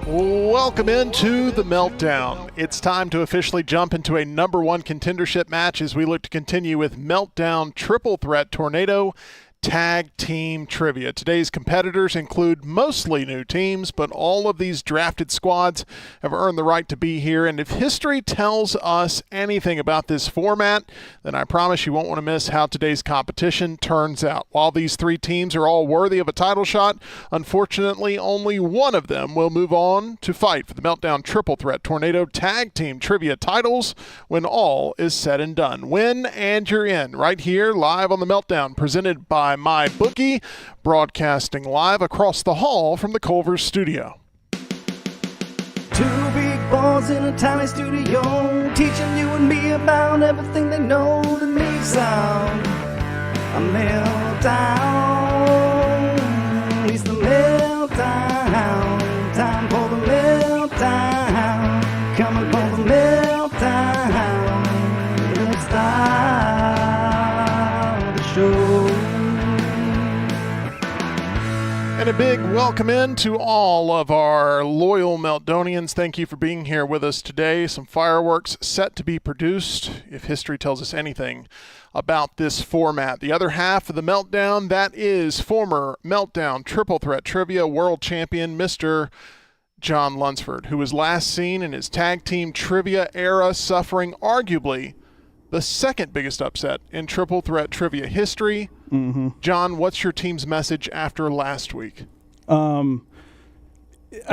Welcome into the Meltdown. It's time to officially jump into a number one contendership match as we look to continue with Meltdown Triple Threat Tornado Tag Team Trivia. Today's competitors include mostly new teams, but all of these drafted squads have earned the right to be here. And if history tells us anything about this format, then I promise you won't want to miss how today's competition turns out. While these three teams are all worthy of a title shot, unfortunately only one of them will move on to fight for the Meltdown Triple Threat Tornado Tag Team Trivia titles when all is said and done. Win and you're in, right here live on the Meltdown, presented by MyBookie, broadcasting live across the hall from the Culver studio. Two big boys in a tiny studio, teaching you and me about everything they know that makes sound a meltdown. It's the meltdown, time for the meltdown, coming for the meltdown. Let's start the show. And a big welcome in to all of our loyal Meltdonians. Thank you for being here with us today. Some fireworks set to be produced, if history tells us anything about this format. The other half of the Meltdown, that is former Meltdown Triple Threat Trivia World Champion, Mr. Jon Lunceford, who was last seen in his tag team trivia era suffering arguably the second biggest upset in Triple Threat Trivia history. John, what's your team's message after last week? I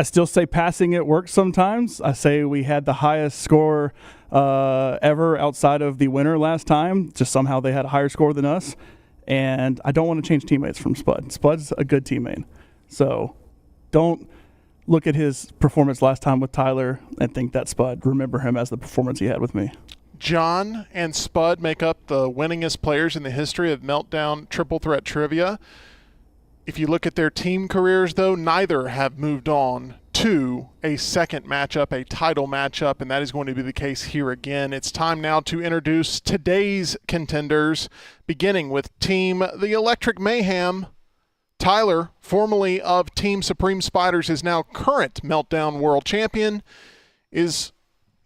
still say passing it works sometimes. I say we had the highest score ever outside of the winner last time. Just somehow they had a higher score than us. And I don't want to change teammates from Spud. Spud's a good teammate. So don't look at his performance last time with Tyler and think that Spud. Remember him as the performance he had with me. John and Spud make up the winningest players in the history of Meltdown Triple Threat Trivia. If you look at their team careers, though, neither have moved on to a second matchup, a title matchup, and that is going to be the case here again. It's time now to introduce today's contenders, beginning with Team The Electric Mayhem. Tyler, formerly of Team Supreme Spiders, is now current Meltdown World Champion, is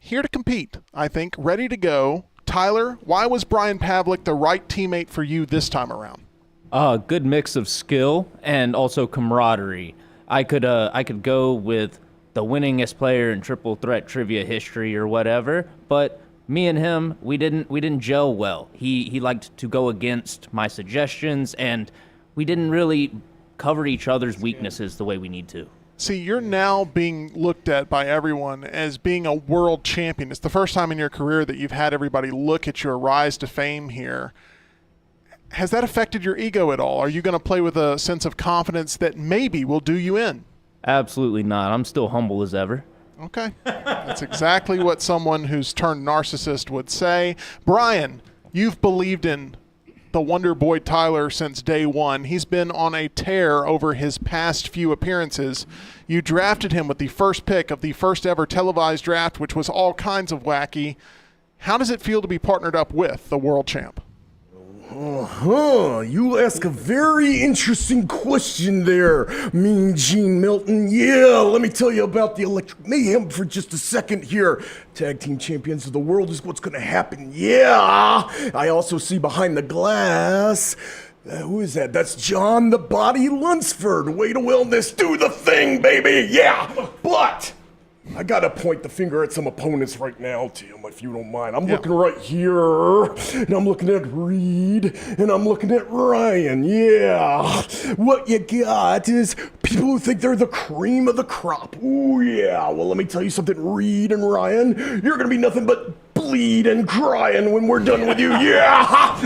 here to compete, I think, ready to go. Tyler, why was Brian Pavlik the right teammate for you this time around? Good mix of skill and also camaraderie. I could go with the winningest player in Triple Threat Trivia history or whatever, but me and him, we didn't gel well. He liked to go against my suggestions, and we didn't really cover each other's weaknesses the way we need to. See, you're now being looked at by everyone as being a world champion. It's the first time in your career that you've had everybody look at your rise to fame here. Has that affected your ego at all? Are you going to play with a sense of confidence that maybe will do you in? Absolutely not. I'm still humble as ever. Okay. That's exactly what someone who's turned narcissist would say. Brian, you've believed in the Wonder Boy Tyler since day one. He's been on a tear over his past few appearances. You drafted him with the first pick of the first ever televised draft, which was all kinds of wacky. How does it feel to be partnered up with the world champ? You ask a very interesting question there, Mean Gene Milton. Yeah, let me tell you about the Electric Mayhem for just a second here. Tag team champions of the world is what's gonna happen. Yeah, I also see behind the glass. Who is that? That's Jon the Body Lunceford. Way to wellness, do the thing, baby. Yeah, but I gotta point the finger at some opponents right now, Tim, if you don't mind. I'm looking right here, and I'm looking at Reed, and I'm looking at Ryan. Yeah, what you got is people who think they're the cream of the crop. Ooh, yeah. Well, let me tell you something, Reed and Ryan, you're gonna be nothing but bleed and crying when we're done with you. Yeah.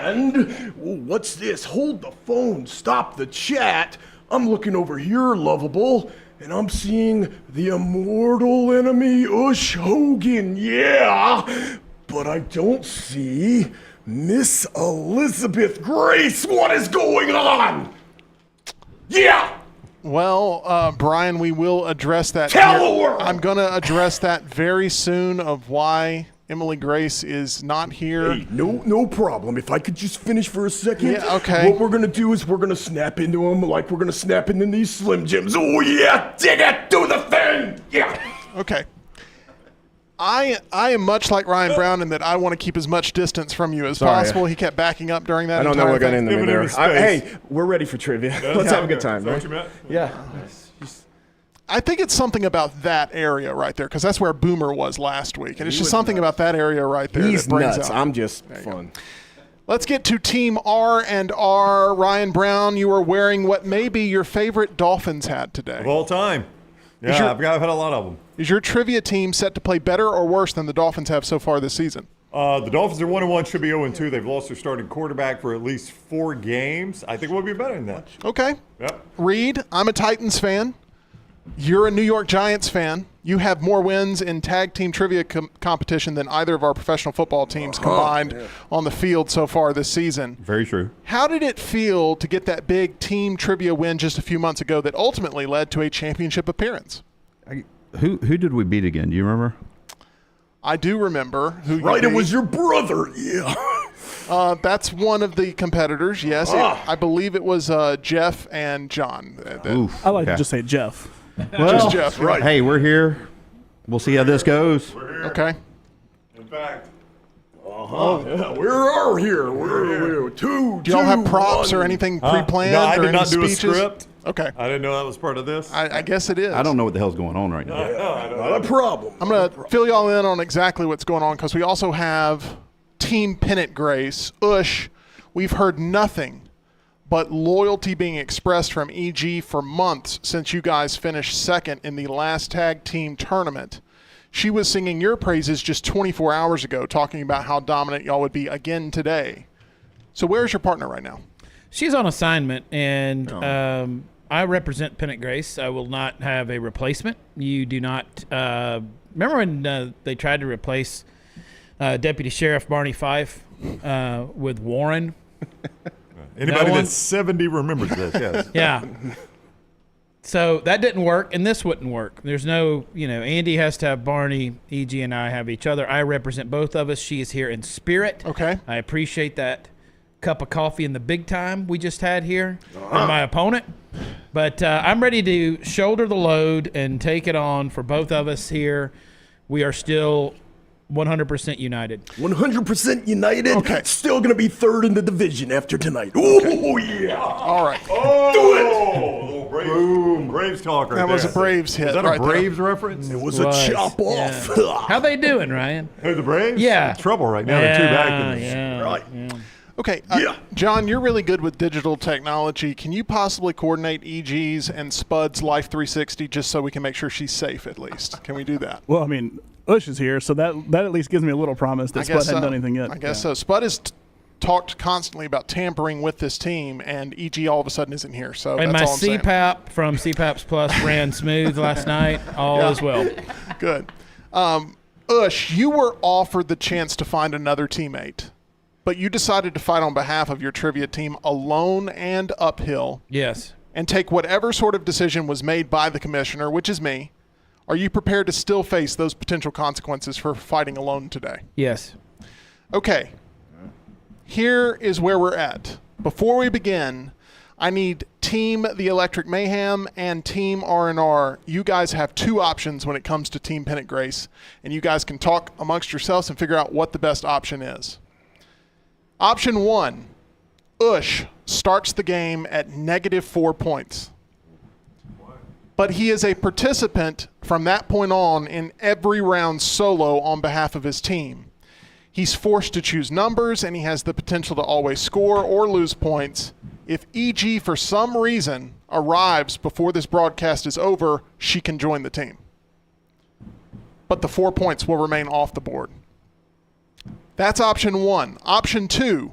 And what's this? Hold the phone. Stop the chat. I'm looking over here, lovable. And I'm seeing the immortal enemy, Ush Hogan, yeah! But I don't see Miss Elizabeth Grace. What is going on? Yeah! Well, Brian, we will address that. Tell her! I'm going to address that very soon of why Emily Grace is not here. Hey, no problem. If I could just finish for a second. Yeah, okay. What we're going to do is we're going to snap into them like we're going to snap into these Slim Jims. Oh, yeah, dig it, do the thing! again. Yeah. Okay. I am much like Ryan Brown in that I want to keep as much distance from you as possible. He kept backing up during that. I don't know what got into me there. Space. Hey, we're ready for trivia. Let's have a good time, Is that man. what you meant? Yeah. I think it's something about that area right there because that's where Boomer was last week, and it's just something about that area right there He's that brings nuts. out. I'm just fun. Let's get to Team R&R. Ryan Brown, you are wearing what may be your favorite Dolphins hat today. Of all time. Yeah, I've had a lot of them. Is your trivia team set to play better or worse than the Dolphins have so far this season? The Dolphins are 1-1, should be 0-2. They've lost their starting quarterback for at least 4 games. I think we'll be better than that. Okay. Yep. Reed, I'm a Titans fan. You're a New York Giants fan. You have more wins in tag team trivia competition than either of our professional football teams combined on the field so far this season. Very true. How did it feel to get that big team trivia win just a few months ago that ultimately led to a championship appearance? Who did we beat again? Do you remember? I do remember who you Right, it beat. was your brother. Yeah. That's one of the competitors, yes. I believe it was Jeff and John. Oof. I like to Okay. just say Jeff. Well, Jeff, right. Hey, we're here. We'll see how this goes. We're here. Okay. In fact, Yeah, we are here. We're 2, Do y'all have props 1. or anything pre-planned? no, I or did any not do a speeches? script. Okay. I didn't know that was part of this. I guess it is. I don't know what the hell's going on right now. Not a problem. I'm going to fill y'all in on exactly what's going on because we also have Team Pennant Grace. Ush, we've heard nothing but loyalty being expressed from EG for months since you guys finished second in the last tag team tournament. She was singing your praises just 24 hours ago, talking about how dominant y'all would be again today. So where's your partner right now? She's on assignment, and I represent Pennant Grace. I will not have a replacement. You do not. Remember when they tried to replace Deputy Sheriff Barney Fife with Warren? Anybody one? that's 70 remembers this, yes. Yeah. So that didn't work, and this wouldn't work. There's no, Andy has to have Barney, EG, and I have each other. I represent both of us. She is here in spirit. Okay. I appreciate that cup of coffee in the big time we just had here from my opponent. But I'm ready to shoulder the load and take it on for both of us here. We are still 100% united. 100% united. Okay. Still going to be third in the division after tonight. Oh, yeah. All right. Oh, Braves talk right That was there. a Braves hit Was that right a there. Braves reference? It was a chop off. How they doing, Ryan? Who, the Braves? Yeah. In trouble right now. They're 2 back. Yeah. Right. Okay, Yeah. John, you're really good with digital technology. Can you possibly coordinate EG's and Spud's Life 360 just so we can make sure she's safe at least? Can we do that? Well, I mean, Ush is here, so that at least gives me a little promise that Spud hadn't done anything yet. I guess so. Spud has talked constantly about tampering with this team, and EG all of a sudden isn't here. So And that's my all I'm saying. CPAP from CPAPs Plus ran smooth last night. All is well. Good. Ush, you were offered the chance to find another teammate, but you decided to fight on behalf of your trivia team alone and uphill. Yes. And take whatever sort of decision was made by the commissioner, which is me. Are you prepared to still face those potential consequences for fighting alone today? Yes. Okay. Here is where we're at. Before we begin, I need Team The Electric Mayhem and Team R&R. You guys have 2 options when it comes to Team Pennant Grace, and you guys can talk amongst yourselves and figure out what the best option is. Option 1, Ush starts the game at -4 points. But he is a participant from that point on in every round solo on behalf of his team. He's forced to choose numbers, and he has the potential to always score or lose points. If EG, for some reason, arrives before this broadcast is over, she can join the team. But the 4 points will remain off the board. That's option 1. Option 2,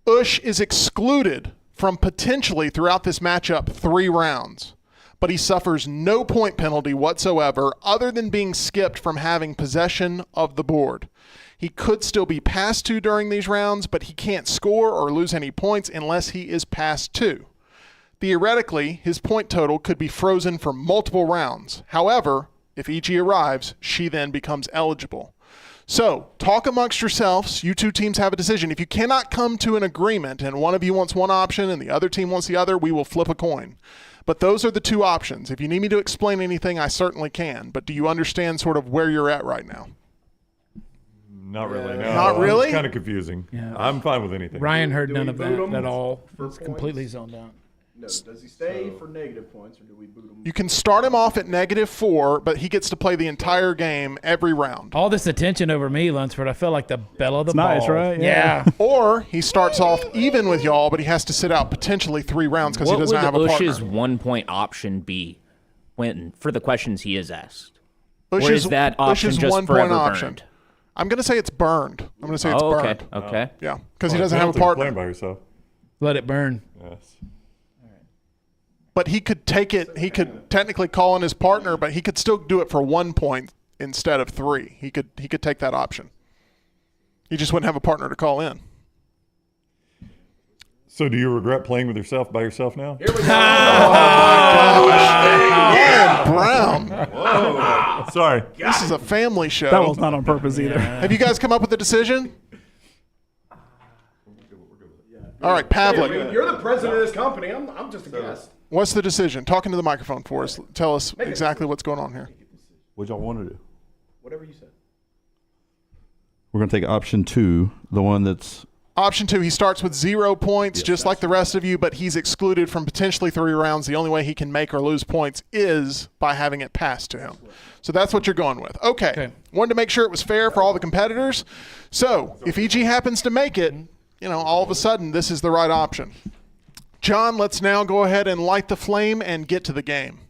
Ush is excluded from potentially throughout this matchup 3 rounds. But he suffers no point penalty whatsoever other than being skipped from having possession of the board. He could still be passed to during these rounds, but he can't score or lose any points unless he is passed to. Theoretically, his point total could be frozen for multiple rounds. However, if EG arrives, she then becomes eligible. So talk amongst yourselves. You two teams have a decision. If you cannot come to an agreement and one of you wants one option and the other team wants the other, we will flip a coin. But those are the two options. If you need me to explain anything, I certainly can. But do you understand sort of where you're at right now? Not really. No. Not really? It's kind of confusing. Yeah. I'm fine with anything. Ryan heard none we of boot that 'em at all. for It's points? completely zoned out. No. Does he stay for negative points, or do we boot him? You can start him off at -4, but he gets to play the entire game every round. All this attention over me, Lunceford, I feel like the belle of the It's nice, ball. right? Yeah. Or he starts off even with y'all, but he has to sit out potentially 3 rounds because he What doesn't would have a Ush's partner. 1-point option be when for the questions he is asked? Or Ush's- is that option Ush's just 1-point forever option. burned? I'm going to say it's burned. I'm going to say it's Oh, okay. burned. Okay. Yeah, because he doesn't Well, have a penalty for playing partner. by yourself. Let it burn. Yes. But he could take it. He could technically call in his partner, but he could still do it for 1 point instead of 3. He could take that option. He just wouldn't have a partner to call in. So do you regret playing with yourself by yourself now? Brown, Sorry. this is a family show. That was not on purpose either. Have you guys come up with a decision? All right, Pavlik. You're the president of this company. I'm just a guest. What's the decision? Talk into the microphone for us. Tell us exactly what's going on here. What y'all want to do? Whatever you said. We're going to take option 2, the one that's Option 2, he starts with 0 points, just like the rest of you, but he's excluded from potentially 3 rounds. The only way he can make or lose points is by having it passed to him. So that's what you're going with. Okay. Wanted to make sure it was fair for all the competitors. So if EG happens to make it, all of a sudden this is the right option. John, let's now go ahead and light the flame and get to the game.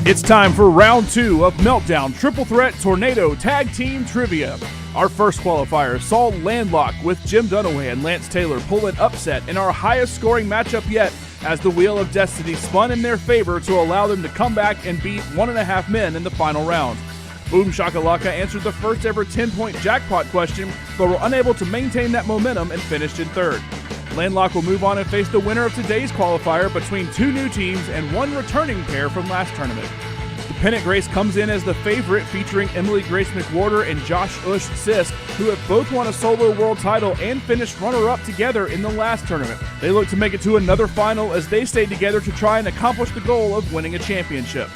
It's time for round 2 of Meltdown Triple Threat Tornado Tag Team Trivia. Our first qualifier saw Landlock with Jim Dunaway and Lance Taylor pull an upset in our highest scoring matchup yet as the Wheel of Destiny spun in their favor to allow them to come back and beat 1.5 men in the final round. Boomshakalaka answered the first ever 10-point jackpot question, but were unable to maintain that momentum and finished in third. Landlock will move on and face the winner of today's qualifier between 2 new teams and 1 returning pair from last tournament. The Pennant Grace comes in as the favorite, featuring Emily Grace McWhorter and Josh Ush Sisk, who have both won a solo world title and finished runner-up together in the last tournament. They look to make it to another final as they stay together to try and accomplish the goal of winning a championship.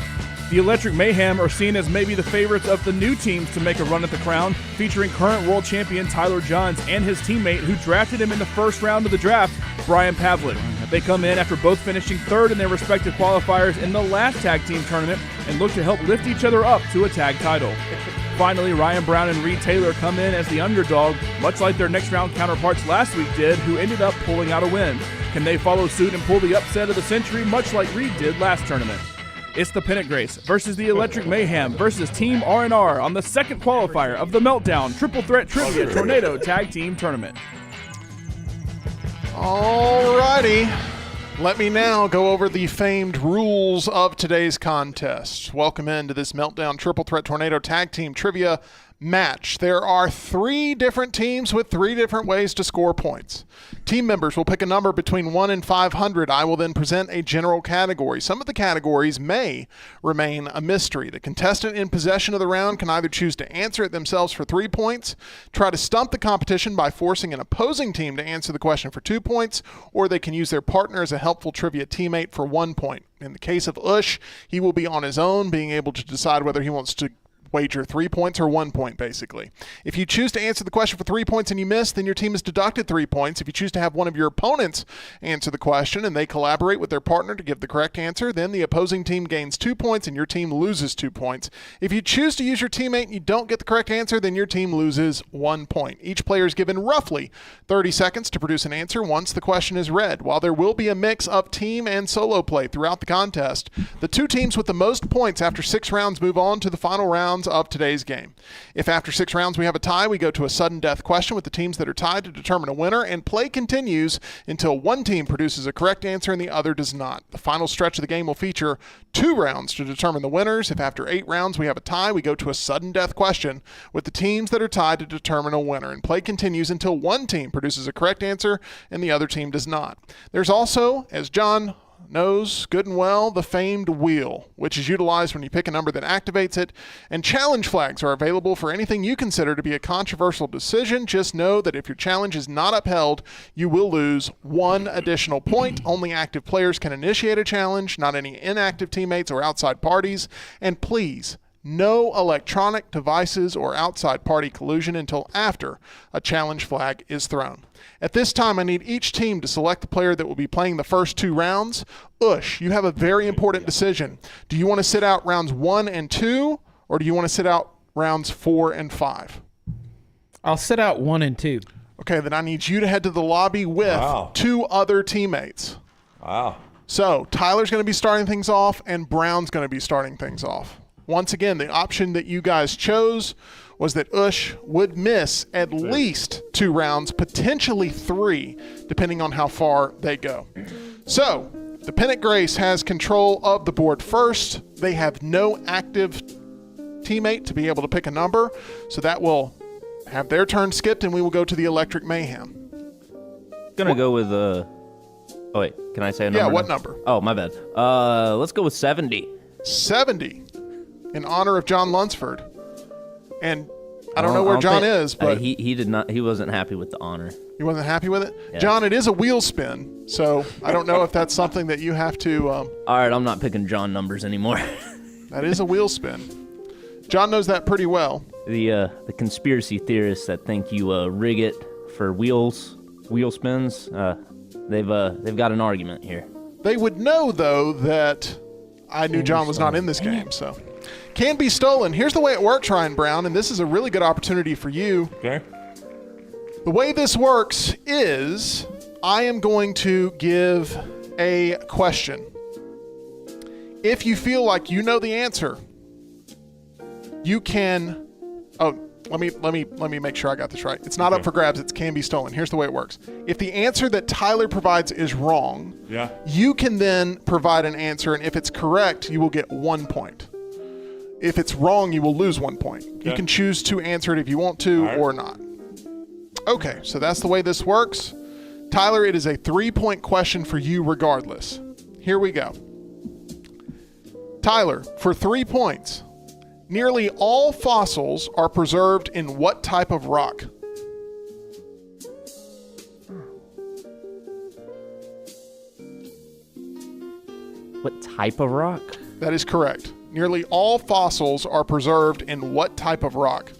The Electric Mayhem are seen as maybe the favorites of the new teams to make a run at the crown, featuring current world champion Tyler Johns and his teammate who drafted him in the first round of the draft, Brian Pavlik. They come in after both finishing third in their respective qualifiers in the last tag team tournament and look to help lift each other up to a tag title. Finally, Ryan Brown and Reed Taylor come in as the underdog, much like their next round counterparts last week did, who ended up pulling out a win. Can they follow suit and pull the upset of the century, much like Reed did last tournament? It's the Pennant Grace versus the Electric Mayhem versus Team R&R on the second qualifier of the Meltdown Triple Threat Trivia Tornado Tag Team Tournament. Alrighty. Let me now go over the famed rules of today's contest. Welcome into this Meltdown Triple Threat Tornado Tag Team Trivia match. There are 3 different teams with 3 different ways to score points. Team members will pick a number between 1 and 500. I will then present a general category. Some of the categories may remain a mystery. The contestant in possession of the round can either choose to answer it themselves for 3 points, try to stump the competition by forcing an opposing team to answer the question for 2 points, or they can use their partner as a helpful trivia teammate for 1 point. In the case of Ush, he will be on his own, being able to decide whether he wants to wager 3 points or 1 point, basically. If you choose to answer the question for 3 points and you miss, then your team is deducted 3 points. If you choose to have one of your opponents answer the question and they collaborate with their partner to give the correct answer, then the opposing team gains 2 points and your team loses 2 points. If you choose to use your teammate and you don't get the correct answer, then your team loses 1 point. Each player is given roughly 30 seconds to produce an answer once the question is read. While there will be a mix of team and solo play throughout the contest, the 2 teams with the most points after 6 rounds move on to the final rounds rounds of today's game. If after 6 rounds we have a tie, we go to a sudden death question with the teams that are tied to determine a winner, and play continues until one team produces a correct answer and the other does not. The final stretch of the game will feature 2 rounds to determine the winners. If after 8 rounds we have a tie, we go to a sudden death question with the teams that are tied to determine a winner, and play continues until one team produces a correct answer and the other team does not. There's also, as Jon knows good and well, the famed wheel, which is utilized when you pick a number that activates it, and challenge flags are available for anything you consider to be a controversial decision. Just know that if your challenge is not upheld, you will lose 1 additional point. Only active players can initiate a challenge, not any inactive teammates or outside parties. And please, no electronic devices or outside party collusion until after a challenge flag is thrown. At this time, I need each team to select the player that will be playing the first 2 rounds. Ush, you have a very important decision. Do you want to sit out rounds 1 and 2, or do you want to sit out rounds 4 and 5? I'll sit out 1 and 2. Okay, then I need you to head to the lobby with 2 other teammates. Wow. So Tyler's going to be starting things off, and Brown's going to be starting things off. Once again, the option that you guys chose was that Ush would miss at least 2 rounds, potentially 3, depending on how far they go. So the Pennant Grace has control of the board first. They have no active teammate to be able to pick a number, so that will have their turn skipped, and we will go to the Electric Mayhem. Gonna go with oh wait, can I say a number? Yeah, what now? number? Oh, my bad. Let's go with 70. 70 in honor of Jon Lunceford. And I don't know where Jon is, but he did not. He wasn't happy with the honor. he wasn't happy with it. Yeah. Jon, it is a wheel spin, so I don't know if that's something that you have to. All right, I'm not picking Jon numbers anymore. That is a wheel spin. Jon knows that pretty well. The conspiracy theorists that think you rig it for wheel spins, they've got an argument here. They would know though that I knew Jon was not in this game, so. Can be stolen. Here's the way it works, Ryan Brown, and this is a really good opportunity for you. Okay. The way this works is I am going to give a question. If you feel like you know the answer, you can. Oh, let me make sure I got this right. It's not up for grabs. It can be stolen. Here's the way it works. If the answer that Tyler provides is wrong, you can then provide an answer, and if it's correct, you will get 1 point. If it's wrong, you will lose 1 point. You can choose to answer it if you want to or not. Okay, so that's the way this works. Tyler, it is a 3-point question for you regardless. Here we go. Tyler, for 3 points, nearly all fossils are preserved in what type of rock? What type of rock? That is correct. Nearly all fossils are preserved in what type of rock?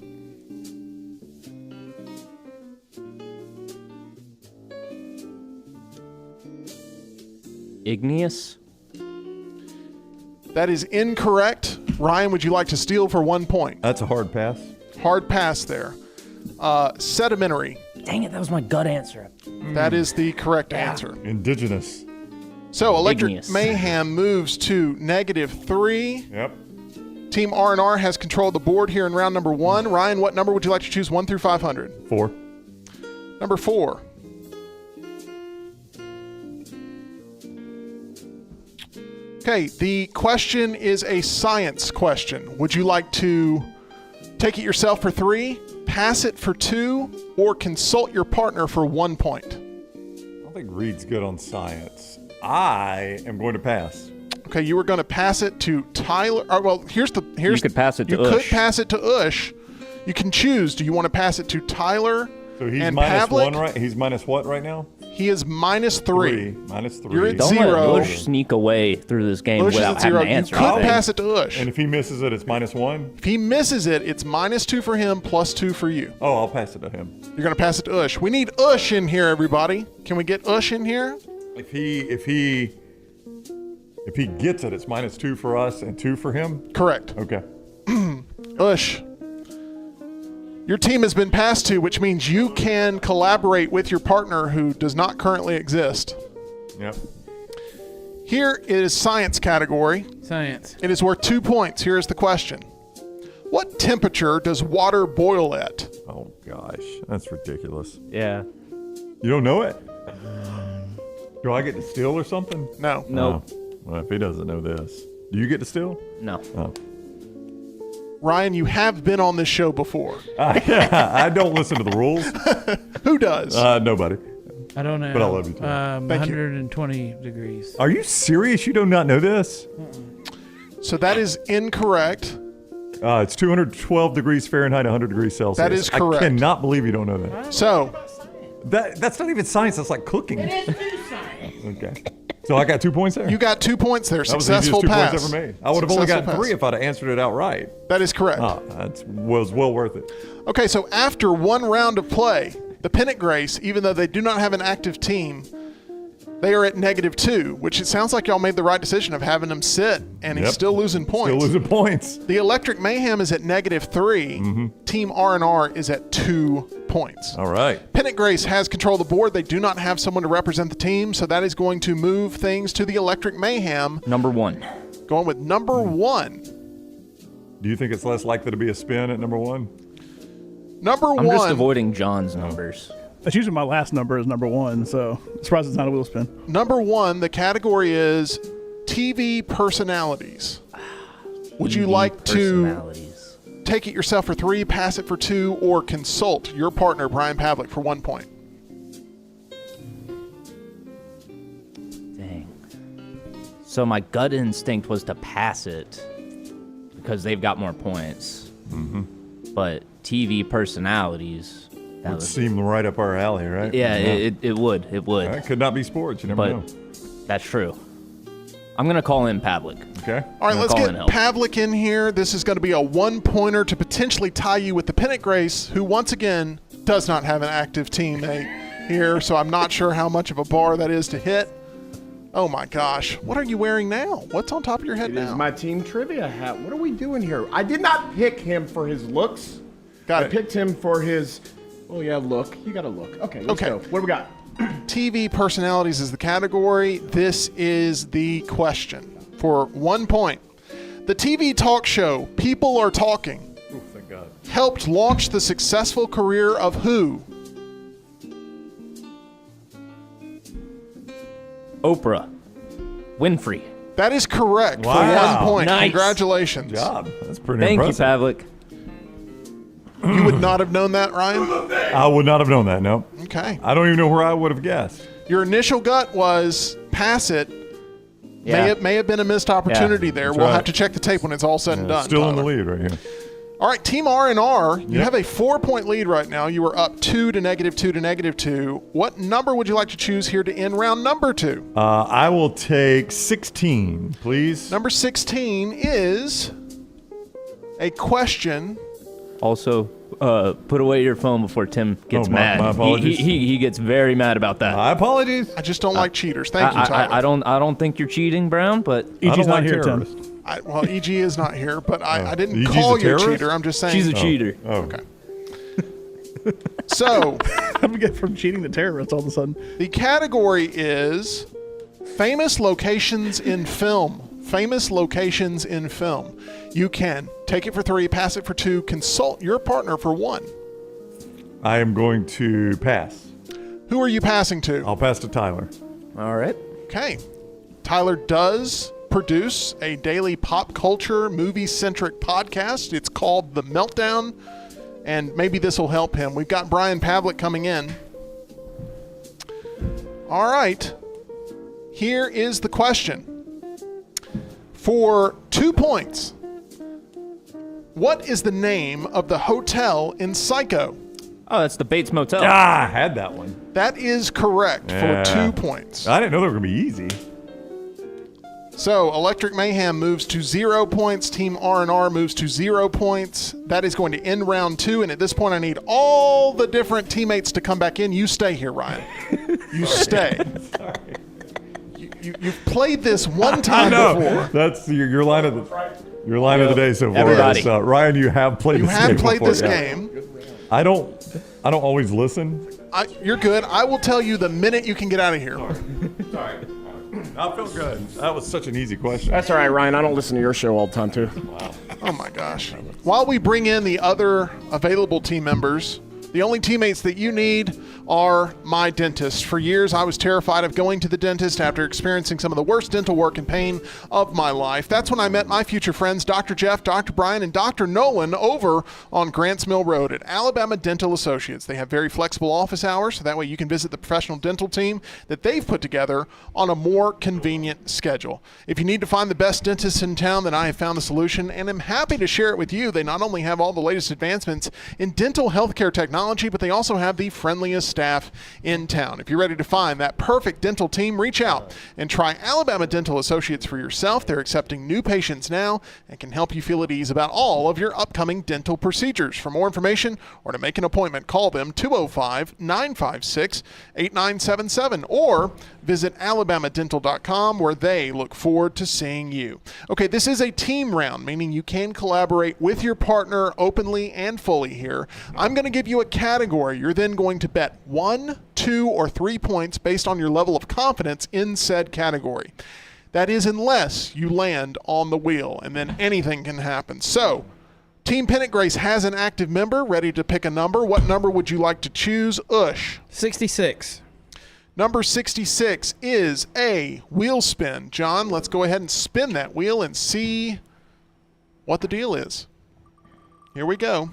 Igneous? That is incorrect. Ryan, would you like to steal for 1 point? That's a hard pass. Hard pass there. Sedimentary. Dang it, that was my gut answer. That is the correct answer. Indigenous. So Electric Igneous. Mayhem moves to -3. Yep. Team R&R has control of the board here in round number 1. Ryan, what number would you like to choose 1 through 500? 4. Number 4. Okay, the question is a science question. Would you like to take it yourself for 3, pass it for 2, or consult your partner for 1 point? I don't think Reed's good on science. I am going to pass. Okay, you were going to pass it to Tyler. Well, here's You could pass it to You could Ush. pass it to Ush. You can choose. Do you want to pass it to Tyler So he's and minus Pavlik? 1 right? He's minus what right now? He is -3. Minus 3. You're at Don't 0. let Ush sneak away through this game Ush is without at having 0. to You answer could anything. pass it to Ush. And if he misses it, it's -1? If he misses it, it's -2 for him, +2 for you. Oh, I'll pass it to him. You're going to pass it to Ush. We need Ush in here, everybody. Can we get Ush in here? If he gets it, it's -2 for us and 2 for him? Correct. Okay. Ush, your team has been passed to, which means you can collaborate with your partner who does not currently exist. Yep. Here is science category. Science. It is worth 2 points. Here is the question. What temperature does water boil at? Oh, gosh. That's ridiculous. Yeah. You don't know it? Do I get to steal or something? No. Nope. Oh. Well, if he doesn't know this. Do you get to steal? No. Oh. Ryan, you have been on this show before. I don't listen to the rules. Who does? Nobody. I don't know. But I love you too. Thank you. 120 degrees. Are you serious? You do not know this? So that is incorrect. It's 212 degrees Fahrenheit, 100 degrees Celsius. That is correct. I cannot believe you don't know that. So That's not even science. That's like cooking. It is science. Okay. So I got 2 points there. you got 2 points there. That was the Successful easiest 2 pass. points ever made. I would have only Successful gotten 3 pass. if I'd have answered it outright. That is correct. That was well worth it. Okay, so after one round of play, the Pennant Grace, even though they do not have an active team, they are at -2, which it sounds like y'all made the right decision of having him sit, and he's Yep. still losing points. Still losing points. The Electric Mayhem is at -3. Mm-hmm. Team R&R is at 2 points. All right. Pennant Grace has control of the board. They do not have someone to represent the team, so that is going to move things to the Electric Mayhem. Number 1. Going with number 1. Do you think it's less likely to be a spin at number 1? Number I'm 1. just avoiding John's numbers. That's usually my last number is number 1, so I'm surprised it's not a wheel spin. Number 1, the category is TV personalities. Would you TV like to personalities. take it yourself for 3, pass it for 2, or consult your partner, Brian Pavlik, for 1 point? Dang. So my gut instinct was to pass it because they've got more points. Mm-hmm. But TV personalities, that Would was, seem right up our alley, right? yeah, it would. It would. It could not be sports. You never But know. that's true. I'm going to call in Pavlik. Okay. All right, I'm let's gonna get call in help. Pavlik in here. This is going to be a 1-pointer to potentially tie you with the Pennant Grace, who once again does not have an active teammate here, so I'm not sure how much of a bar that is to hit. Oh my gosh, what are you wearing now? What's on top of your head It is now? my team trivia hat. What are we doing here? I did not pick him for his looks. Got I it. picked him for his, look. You got to look. Okay, let's Okay. go. What do we got? TV personalities is the category. This is the question for 1 point. The TV talk show People Are Talking Oh, thank God. helped launch the successful career of who? Oprah Winfrey. That is correct Wow. for 1 point. Nice. Congratulations. Good job. That's pretty Thank you, impressive. Pavlik. You would not have known that, Ryan? I would not have known that, no. Okay. I don't even know where I would have guessed. Your initial gut was pass it. Yeah. May have been a missed opportunity there. that's We'll right. have to check the tape when it's all said and done. Still in the Tyler. lead right here. All right, Team R&R, you Yep. have a 4-point lead right now. You are up 2 to -2 to -2. What number would you like to choose here to end round number 2? I will take 16, please. Number 16 is a question. Also, put away your phone before Tim gets Oh, my mad. apologies. He gets very mad about that. My apologies. I just don't like cheaters. Thank you, Tyler. I don't think you're cheating, Brown, but I EG's don't not like here, Tim. terrorists. Well, EG is not here, but I didn't EG's call a you a terrorist? cheater. I'm just saying. she's a cheater. Oh, Okay. So, How do we get from cheating to terrorists all of a sudden? the category is famous locations in film. Famous locations in film. You can take it for 3, pass it for 2, consult your partner for 1. I am going to pass. Who are you passing to? I'll pass to Tyler. All right. Okay. Tyler does produce a daily pop culture movie-centric podcast. It's called The Meltdown, and maybe this will help him. We've got Brian Pavlik coming in. All right. Here is the question. For 2 points, what is the name of the hotel in Psycho? Oh, that's the Bates Motel. I had that one. That is correct Yeah. for 2 points. I didn't know they were going to be easy. So Electric Mayhem moves to 0 points. Team R&R moves to 0 points. That is going to end round 2. And at this point, I need all the different teammates to come back in. You stay here, Ryan. You stay. You've played this one time before. That's your line of the day so far. Everybody. is, Ryan, you have played You this have game played before, this yeah. game. I don't always listen. You're good. I will tell you the minute you can get out of here. Sorry. I feel good. That was such an easy question. That's all right, Ryan. I don't listen to your show all the time, too. Oh, my gosh. While we bring in the other available team members, the only teammates that you need are my dentist. For years, I was terrified of going to the dentist after experiencing some of the worst dental work and pain of my life. That's when I met my future friends, Dr. Jeff, Dr. Brian, and Dr. Nolan over on Grants Mill Road at Alabama Dental Associates. They have very flexible office hours, so that way you can visit the professional dental team that they've put together on a more convenient schedule. If you need to find the best dentist in town, then I have found the solution, and I'm happy to share it with you. They not only have all the latest advancements in dental healthcare technology, but they also have the friendliest staff in town. If you're ready to find that perfect dental team, reach out and try Alabama Dental Associates for yourself. They're accepting new patients now and can help you feel at ease about all of your upcoming dental procedures. For more information or to make an appointment, call them 205-956-8977 or visit alabamadental.com, where they look forward to seeing you. Okay, this is a team round, meaning you can collaborate with your partner openly and fully here. I'm going to give you a category. You're then going to bet 1, 2, or 3 points based on your level of confidence in said category. That is unless you land on the wheel, and then anything can happen. So, Team Pennant Grace has an active member ready to pick a number. What number would you like to choose? 66. Number 66 is a wheel spin. John, let's go ahead and spin that wheel and see what the deal is. Here we go.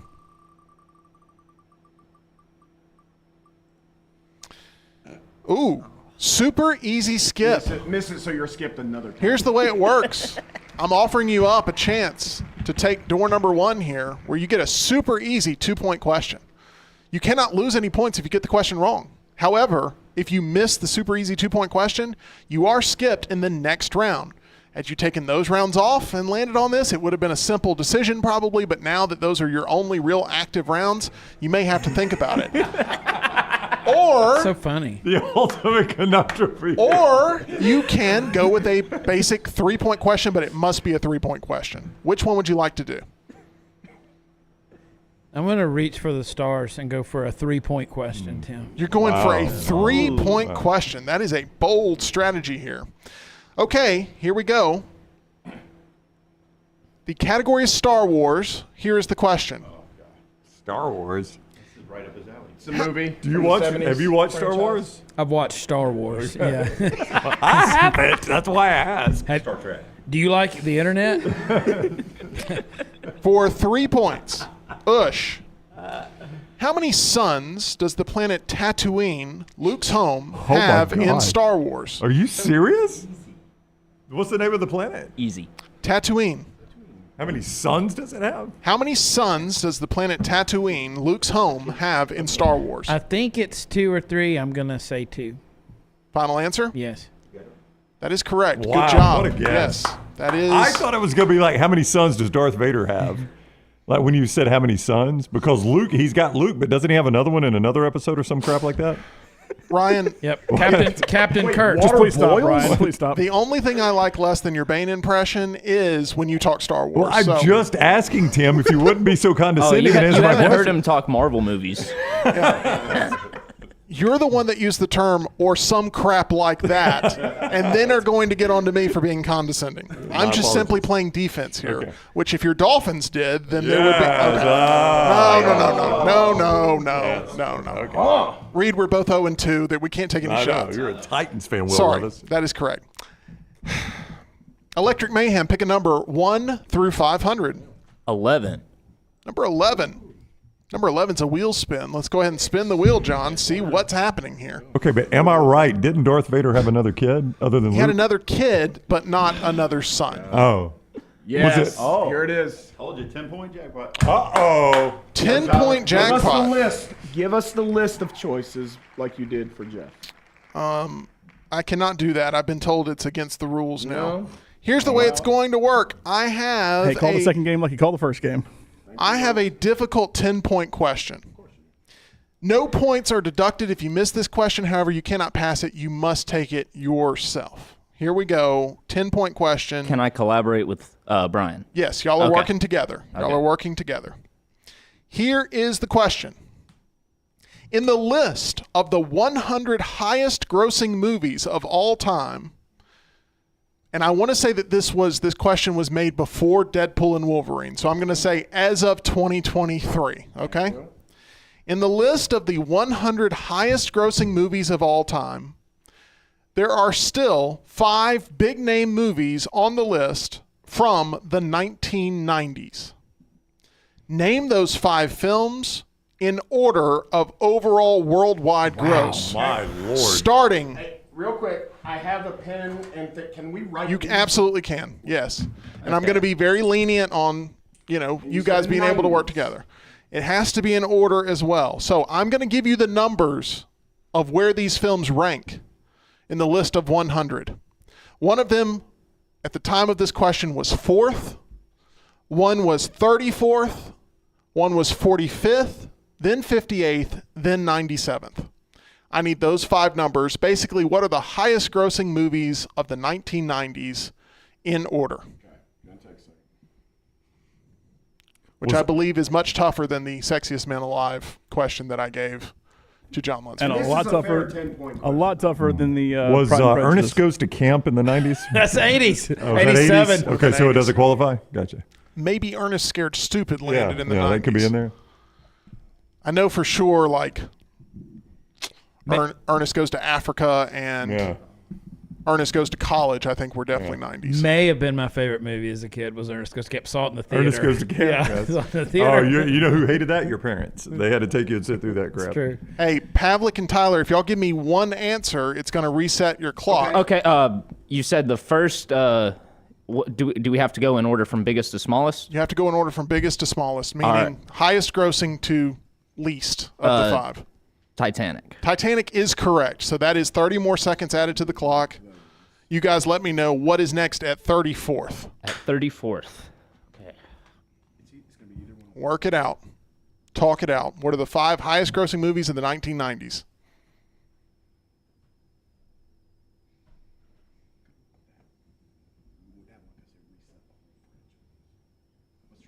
Ooh, super easy skip. Miss it so you're skipped another time. Here's the way it works. I'm offering you up a chance to take door number 1 here, where you get a super easy 2-point question. You cannot lose any points if you get the question wrong. However, if you miss the super easy 2-point question, you are skipped in the next round. Had you taken those rounds off and landed on this, it would have been a simple decision probably, but now that those are your only real active rounds, you may have to think about it. Or So funny. The ultimate conundrum. Or you can go with a basic 3-point question, but it must be a 3-point question. Which one would you like to do? I'm going to reach for the stars and go for a 3-point question, Tim. You're going for a 3-point question. That is a bold strategy here. Okay, here we go. The category is Star Wars. Here is the question. Star Wars. It's a movie. Do you watch? Have you watched Star Wars? I've watched Star Wars. Yeah. I haven't. That's why I asked. Star Trek. Do you like the internet? For 3 points, Ush. How many suns does the planet Tatooine, Luke's home, have in Star Wars? Are you serious? What's the name of the planet? Easy. Tatooine. How many suns does it have? How many suns does the planet Tatooine, Luke's home, have in Star Wars? I think it's 2 or 3. I'm going to say 2. Final answer? Yes. That is correct. Wow, Good job. what a guess. Yes, that is. I thought it was going to be like, how many sons does Darth Vader have? Like when you said how many sons? Because Luke, he's got Luke, but doesn't he have another one in another episode or some crap like that? Ryan. Yep. Captain Kirk. Just please stop, Brian. Please stop. The only thing I like less than your Bane impression is when you talk Star Wars. Well, I'm just asking, Tim, if you wouldn't be so Oh, condescending you and answer my haven't heard question. him talk Marvel movies. You're the one that used the term "or some crap like that," and then are going to get onto me for being condescending. I'm just simply playing defense here, which if your Dolphins did, then there would be. Okay. No. Reed, we're both 0-2. That we can't take any I know, shots. you're a Titans fan, Will Sorry, Levis. that is correct. Electric Mayhem, pick a number 1 through 500. 11. Number 11. Number 11's a wheel spin. Let's go ahead and spin the wheel, John. See what's happening here. Okay, but am I right? Didn't Darth Vader have another kid other than He Luke? had another kid, but not another son. Oh. Yes. Was it- Oh. Here it is. Told you, 10-point jackpot. Uh-oh. 10-point Give us the jackpot. list. Give us the list of choices like you did for Jeff. I cannot do that. I've been told it's against the rules now. No? Here's the way it's going to work. I have Hey, call the second game like you called the first game. I have a difficult 10-point question. No points are deducted if you miss this question. However, you cannot pass it. You must take it yourself. Here we go. 10-point question. Can I collaborate with Brian? Yes, y'all are Okay. working together. Y'all Okay. are working together. Here is the question. In the list of the 100 highest grossing movies of all time, And I want to say that this question was made before Deadpool and Wolverine. So I'm going to say as of 2023, okay? In the list of the 100 highest grossing movies of all time, there are still 5 big name movies on the list from the 1990s. Name those 5 films in order of overall worldwide gross. My Lord. Starting... Real quick, I have a pen, and can we write? You absolutely can, yes. And I'm going to be very lenient on, you guys being able to work together. It has to be in order as well. So I'm going to give you the numbers of where these films rank in the list of 100. One of them, at the time of this question, was 4th. One was 34th. One was 45th, then 58th, then 97th. I need those 5 numbers. Basically, what are the highest grossing movies of the 1990s in order? Which I believe is much tougher than the sexiest man alive question that I gave to Jon Lunceford. And a lot tougher than the Was Pride and Ernest Prejudice. Goes to Camp in the 90s? That's 80s. Oh, is that 87. 80s? Okay, so it doesn't qualify? Gotcha. Maybe Ernest Scared Stupid Yeah, landed in the 90s. that could be in there. I know for sure, Ernest Goes to Africa and Ernest Goes to College, I think, were definitely 90s. May have been my favorite movie as a kid was Ernest Goes to Camp. Saw it in the theater. Ernest Goes to Camp. Yeah, Yes. it was on the theater. Oh, you know who hated that? Your parents. They had to take you and sit through that crap. It's true. Hey, Pavlik and Tyler, if y'all give me one answer, it's going to reset your clock. Okay, you said the first. Do we have to go in order from biggest to smallest? You have to go in order from biggest to smallest, meaning right. highest grossing to least of the 5. Titanic. Titanic is correct. So that is 30 more seconds added to the clock. You guys let me know what is next at 34th. At 34th. Okay. Work it out. Talk it out. What are the 5 highest grossing movies in the 1990s?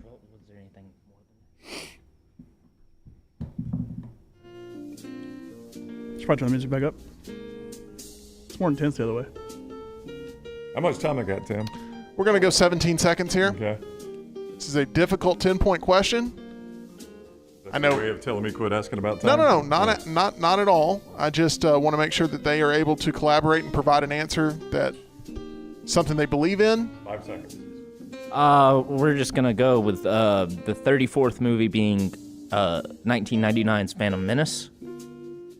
Was there anything more than Should probably turn the music back up. It's more intense the other way. How much time I got, Tim? We're going to go 17 seconds here. Okay. This is a difficult 10-point question. That's I know. a way of telling me quit asking about time. No, not at all. I just want to make sure that they are able to collaborate and provide an answer that something they believe in. 5 seconds. We're just gonna go with the 34th movie being 1999's Phantom Menace.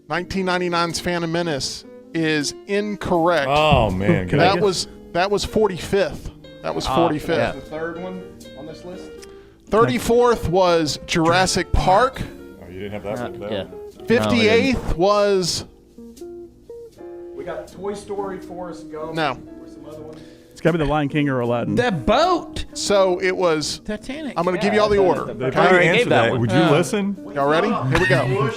1999's Phantom Menace is incorrect. Oh man, that was 45th. That was 45th. Yeah. The third one on this list. 34th was Jurassic Park. Oh, you didn't have that one. Yeah. 58th was We got Toy Story, Forrest Gump. no. Or some other one. It's got to be the Lion King or Aladdin. The boat. So it was. Titanic. I'm going to give you all the order. They've I already already gave answered that that. one. Would you listen? Y'all ready? Here we go.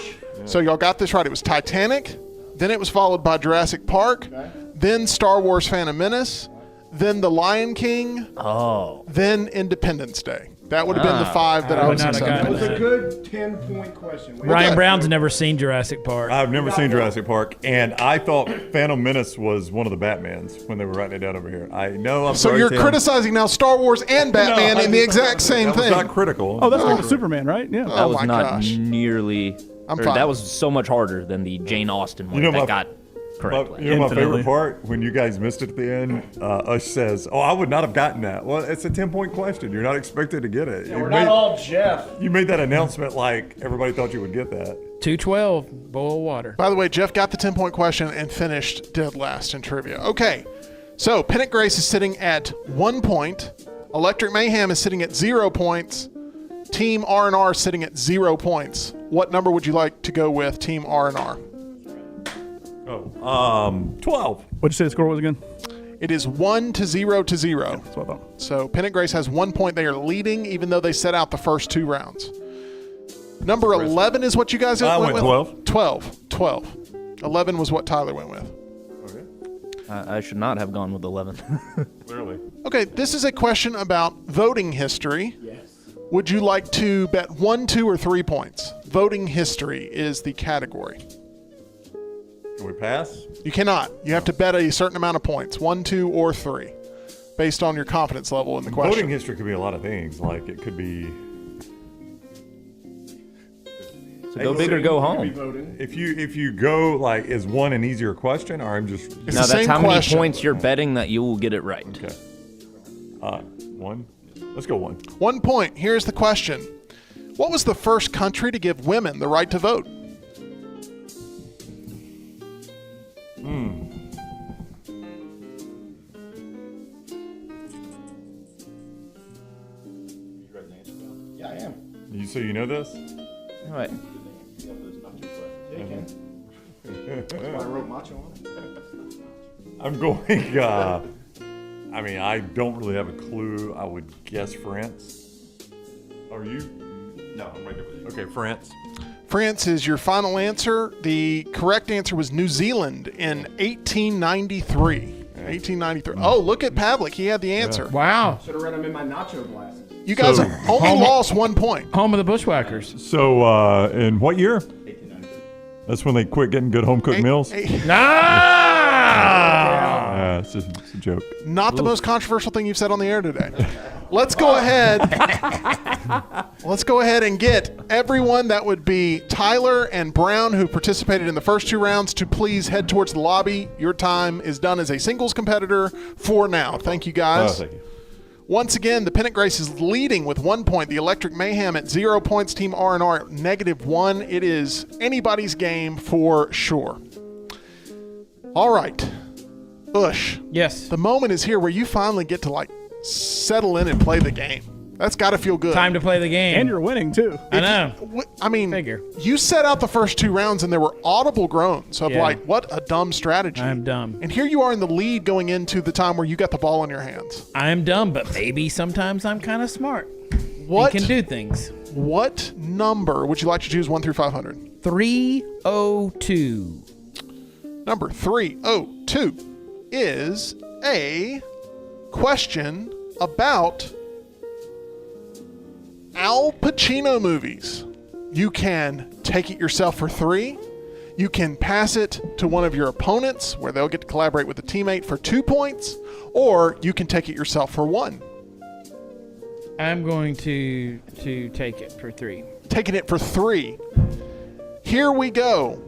So y'all got this right. It was Titanic. Then it was followed by Jurassic Park. Then Star Wars Phantom Menace. Then The Lion King. Oh. Then Independence Day. That would have been the 5 that I would was not have accepting. gotten That was a good 10-point question. Ryan Brown's never seen Jurassic Park. I've never seen Jurassic Park, and I thought Phantom Menace was one of the Batmans when they were writing it down over here. I know. I'm So sorry, you're Tim. criticizing now Star Wars and Batman No, in the exact same that was thing. not critical. Oh, that's like the Superman, right? Yeah. That Oh was my not gosh. nearly. I'm or fine. That was so much harder than the Jane Austen one You know that my- got correctly. You know my Infinitely. favorite part? When you guys missed it at the end, Ush says, "Oh, I would not have gotten that." Well, it's a 10-point question. You're not expected to get it. We're not all Jeff. You made that announcement like everybody thought you would get that. 212. Boil water. By the way, Jeff got the 10-point question and finished dead last in trivia. Okay, so Pennant Grace is sitting at 1 point. Electric Mayhem is sitting at 0 points. Team R&R is sitting at 0 points. What number would you like to go with, Team R&R? 12. What'd you say the score was again? It is 1 to 0 to 0. That's what I thought. So Pennant Grace has 1 point. They are leading, even though they set out the first 2 rounds. Number 11 is what you guys I went went with? 12. 12. 11 was what Tyler went with. I should not have gone with 11. Clearly. Okay, this is a question about voting history. Yes. Would you like to bet 1, 2, or 3 points? Voting history is the category. Can we pass? You cannot. You have to bet a certain amount of points, 1, 2, or 3. based on your confidence level in the Voting question. history could be a lot of things. Like it could be. So go big or go home. If you go like, is one an easier question, or I'm just It's Now the that's same how many question. points you're betting that you will get it right. okay? One. Let's go one. 1 point. Here's the question. What was the first country to give women the right to vote? Yeah, I am. So you know this? Right. That's why I wrote macho on it. I'm going. I mean, I don't really have a clue. I would guess France. Are you? No, I'm right there with you. Okay, France. France is your final answer. The correct answer was New Zealand in 1893. 1893. Oh, look at Pavlik. He had the answer. Wow. Should have read them in my nacho glasses. You guys So- only lost 1 point. Home of the Bushwhackers. So, in what year? 1893. That's when they quit getting good home cooked meals. Ah! It's a joke. Not the most controversial thing you've said on the air today. Let's go ahead. Let's go ahead and get everyone, that would be Tyler and Brown, who participated in the first 2 rounds, to please head towards the lobby. Your time is done as a singles competitor for now. Thank you, guys. Thank you. Once again, the Pennant Grace is leading with 1 point. The Electric Mayhem at 0 points. Team R&R at -1. It is anybody's game for sure. All right. Ush. Yes. The moment is here where you finally get to settle in and play the game. That's got to feel good. Time to play the game. And you're winning too. I know. I mean, Figure. you set out the first 2 rounds and there were audible groans of Yeah. what a dumb strategy. I'm dumb. And here you are in the lead going into the time where you got the ball in your hands. I'm dumb, but maybe sometimes I'm kind of smart. What You can do things. What number would you like to choose 1 through 500? 302. Number 302 is a question about Al Pacino movies. You can take it yourself for 3. You can pass it to one of your opponents where they'll get to collaborate with a teammate for 2 points, or you can take it yourself for 1. I'm going to take it for 3. Taking it for 3. Here we go.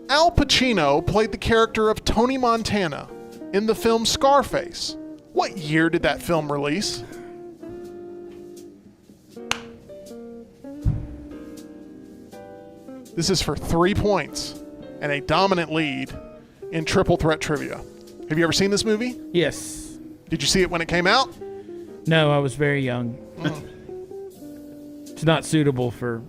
Al Pacino played the character of Tony Montana in the film Scarface. What year did that film release? This is for 3 points and a dominant lead in triple threat trivia. Have you ever seen this movie? Yes. Did you see it when it came out? No, I was very young. It's not suitable for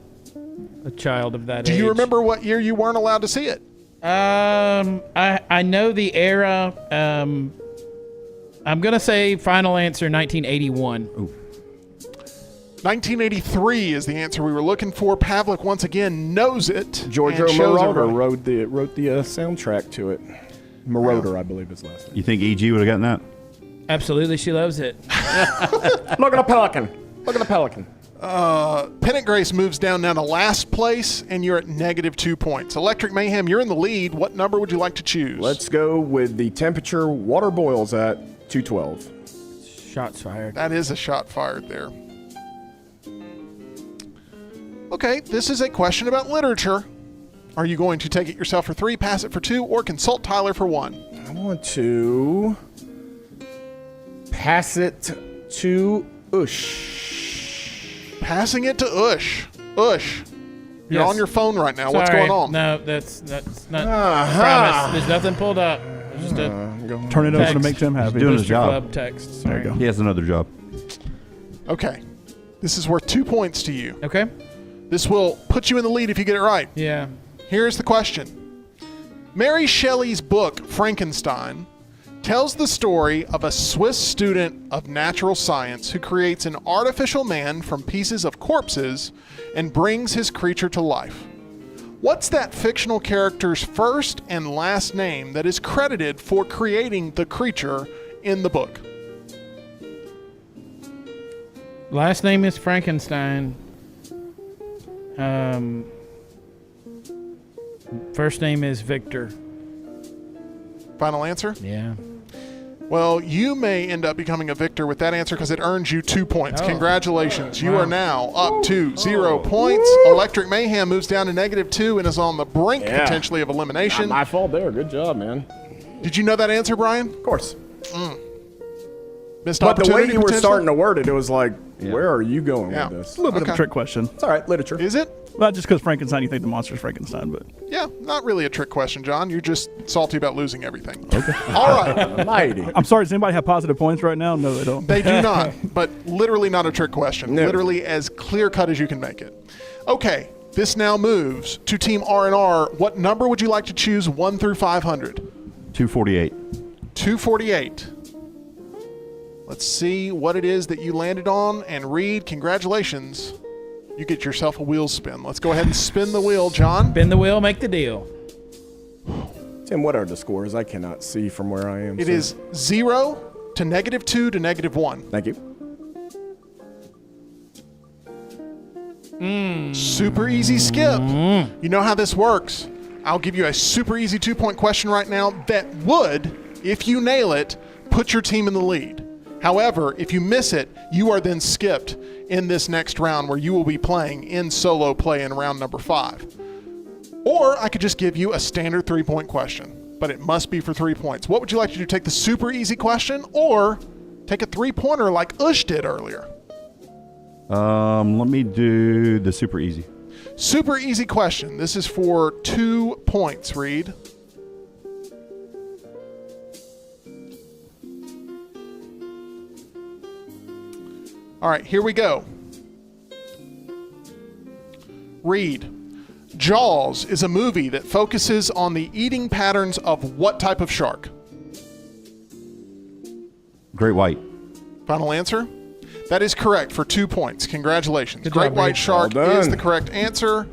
a child of that age. Do you remember what year you weren't allowed to see it? I know the era. I'm gonna say final answer 1981. 1983 is the answer we were looking for. Pavlik once again knows it. Giorgio and shows Moroder everybody. wrote the soundtrack to it. Moroder, I believe his last name. You think EG would have gotten that? Absolutely, she loves it. Look at the pelican. Look at the pelican. Pennant Grace moves down now to last place, and you're at -2 points. Electric Mayhem, you're in the lead. What number would you like to choose? Let's go with the temperature water boils at 212. Shots fired. That is a shot fired there. Okay, this is a question about literature. Are you going to take it yourself for 3, pass it for 2, or consult Tyler for 1? I want to pass it to Ush. Passing it to Ush. Ush, you're Yes. on your phone right now. What's Sorry. going on? No, that's not. Promise. There's nothing pulled up. It's just a Turn it over to Text. make Tim happy. doing his Booster job. Club text. There you Sorry. go. He has another job. Okay, this is worth 2 points to you. Okay. This will put you in the lead if you get it right. Yeah. Here's the question. Mary Shelley's book, Frankenstein, tells the story of a Swiss student of natural science who creates an artificial man from pieces of corpses and brings his creature to life. What's that fictional character's first and last name that is credited for creating the creature in the book? Last name is Frankenstein. First name is Victor. Final answer? Yeah. Well, you may end up becoming a victor with that answer because it earns you 2 points. Oh. Congratulations. You are now up to 0 points. Electric Mayhem moves down to -2 and is on the brink potentially of elimination. Not my fault there. Good job, man. Did you know that answer, Brian? Of course. Missed But the way opportunity you were potentially? starting to word it, it was like, where are you going Yeah. with this? A little bit of Okay. a trick question. It's all right, literature. Is it? Not just because Frankenstein, you think the monster's Frankenstein, but Yeah, not really a trick question, John. You're just salty about losing everything. Okay. All right. Mighty. I'm sorry. Does anybody have positive points right now? No, they don't. They do not, but literally not a trick question. No. Literally as clear cut as you can make it. Okay, this now moves to Team R&R. What number would you like to choose 1 through 500? 248. 248. Let's see what it is that you landed on. And Reed, congratulations. You get yourself a wheel spin. Let's go ahead and spin the wheel, John. Spin the wheel, make the deal. Tim, what are the scores? I cannot see from where I am. It sir. is 0 to -2 to -1. Thank you. Super easy skip. You know how this works. I'll give you a super easy 2-point question right now that would, if you nail it, put your team in the lead. However, if you miss it, you are then skipped in this next round where you will be playing in solo play in round number 5. Or I could just give you a standard 3-point question, but it must be for 3 points. What would you like to do? Take the super easy question or take a 3-pointer like Ush did earlier? Let me do the super easy. Super easy question. This is for 2 points, Reed. All right, here we go. Reed. Jaws is a movie that focuses on the eating patterns of what type of shark? Great white. Final answer? That is correct for 2 points. Congratulations. Good Great job, white Reed. shark Well done. is the correct answer.